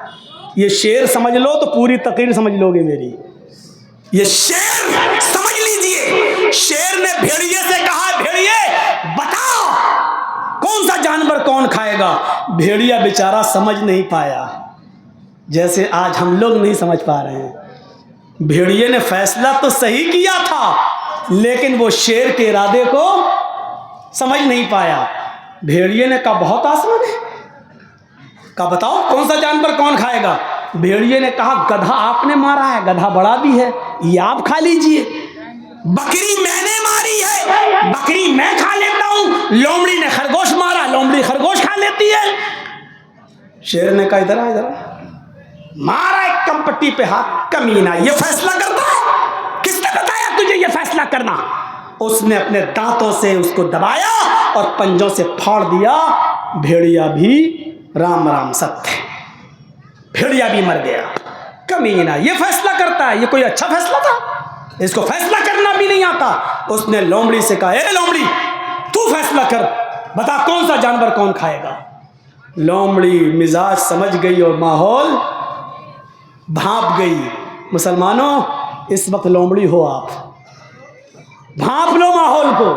یہ شیر سمجھ لو تو پوری تقریر سمجھ لو گے میری، یہ شیر سمجھ لیجئے۔ شیر نے بھیڑیے سے کہا بھیڑیے بتا کون سا جانور کون کھائے گا؟ بھیڑیا بیچارہ سمجھ نہیں پایا، جیسے آج ہم لوگ نہیں سمجھ پا رہے ہیں۔ بھیڑیے نے فیصلہ تو صحیح کیا تھا لیکن وہ شیر کے ارادے کو سمجھ نہیں پایا۔ بھیڑیے نے کہا بہت آسان ہے، کہا بتاؤ کون سا جانور کون کھائے گا؟ بھیڑیے نے کہا گدھا آپ نے مارا ہے، گدھا بڑا بھی ہے، یہ آپ کھا لیجئے۔ بکری میں نے ماری ہے، بکری میں کھا لیتا ہوں۔ لومڑی نے خرگوش مارا، لومڑی خرگوش کھا لیتی ہے۔ شیر نے کہا ادھر آ ادھر آ، मारा एक कंपट्टी पे हाथ, कमीना ये फैसला करता है? किसने बताया तुझे ये फैसला करना? उसने अपने दांतों से उसको दबाया और पंजों से फाड़ दिया। भेड़िया भी राम राम सत्य, भेड़िया भी मर गया। कमीना ये फैसला करता है? ये कोई अच्छा फैसला था? इसको फैसला करना भी नहीं आता। उसने लोमड़ी से कहा, ए लोमड़ी तू फैसला कर, बता कौन सा जानवर कौन खाएगा। लोमड़ी मिजाज समझ गई और माहौल भाप गई। मुसलमानों इस वक्त लोमड़ी हो आप, भाप लो माहौल को।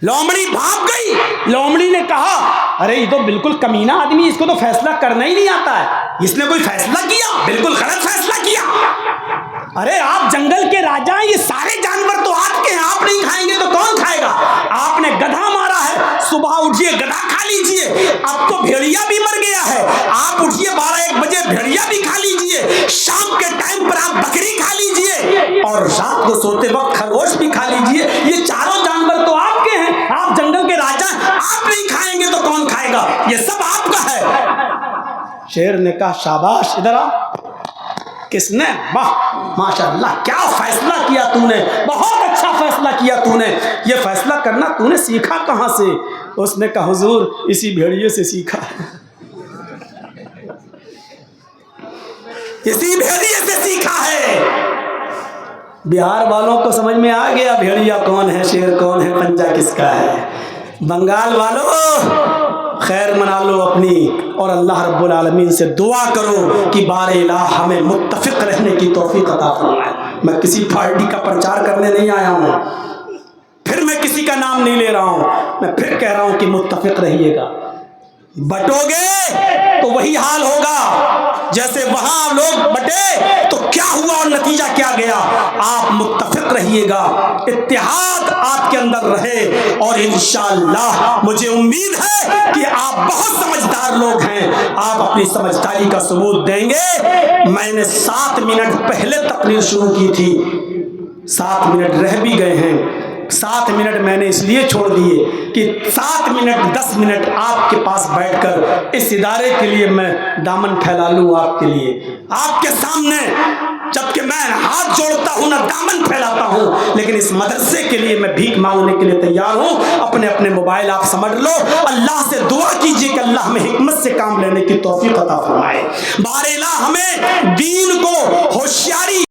लोमड़ी भाप गई। लोमड़ी ने कहा, अरे ये तो बिल्कुल कमीना आदमी, इसको तो फैसला करना ही नहीं आता है। इसने कोई फैसला किया, बिल्कुल गलत फैसला किया। अरे आप जंगल के राजा हैं, ये सारे जानवर तो आपके हैं, आप नहीं खाएंगे तो कौन खाएगा? आपने गधा मारा है, सुबह उठिए गधा खा लीजिए। अब तो भेड़िया भी मर गया है, आप उठिए 12-1 बजे भेड़िया भी खा लीजिए। शाम के टाइम पर आप बकरी खा लीजिए और रात को सोते वक्त खरगोश भी खा लीजिए। ये चारों जानवर तो आपके हैं, आप जंगल के राजा, आप नहीं खाएंगे तो कौन खाएगा? ये सब आपका है। शेर ने कहा, शाबाश, इधर आ। किसने? वाह माशाअल्लाह, क्या फैसला किया तूने, बहुत अच्छा फैसला किया तूने। ये फैसला करना तूने सीखा कहाँ से? उसने कहा, हुजूर इसी भेड़िए से सीखा है, इसी भेड़िए से सीखा है। बिहार वालों को समझ में आ गया भेड़िया कौन है, शेर कौन है, पंजा किसका है। बंगाल वालों खैर मना लो अपनी और अल्लाह रब्बुल आलमीन से दुआ करो कि बारे इलाह हमें मुत्तफिक रहने की तौफीक अता फरमाए। मैं किसी पार्टी का प्रचार करने नहीं आया हूँ, फिर मैं किसी का नाम नहीं ले रहा हूँ, मैं फिर कह रहा हूँ कि मुत्तफिक रहिएगा। बटोगे तो वही हाल होगा जैसे वहां लोग बटे तो क्या हुआ और नतीजा क्या गया। आप मुत्तफिक रहिएगा, इत्तेहाद आपके अंदर रहे और इंशाअल्लाह मुझे उम्मीद है कि आप बहुत समझदार लोग हैं, आप अपनी समझदारी का सबूत देंगे। मैंने 7 मिनट पहले तकरीर शुरू की थी, 7 मिनट रह भी गए हैं। 7 मिनट मैंने इसलिए छोड़ दिए कि 7 मिनट 10 मिनट आपके पास बैठकर इस इदारे के लिए मैं दामन फैला लूँ, आपके लिए, आपके सामने। जबकि मैं हाथ जोड़ता हूँ ना दामन फैलाता हूँ, लेकिन इस मदरसे के लिए मैं भीख मांगने के लिए तैयार हूँ। अपने अपने मोबाइल आप समझ लो, अल्लाह से दुआ कीजिए कि अल्लाह हमें हिकमत से काम लेने की तौफीक अता फरमाए। बारे इलाह हमें दीन को होशियारी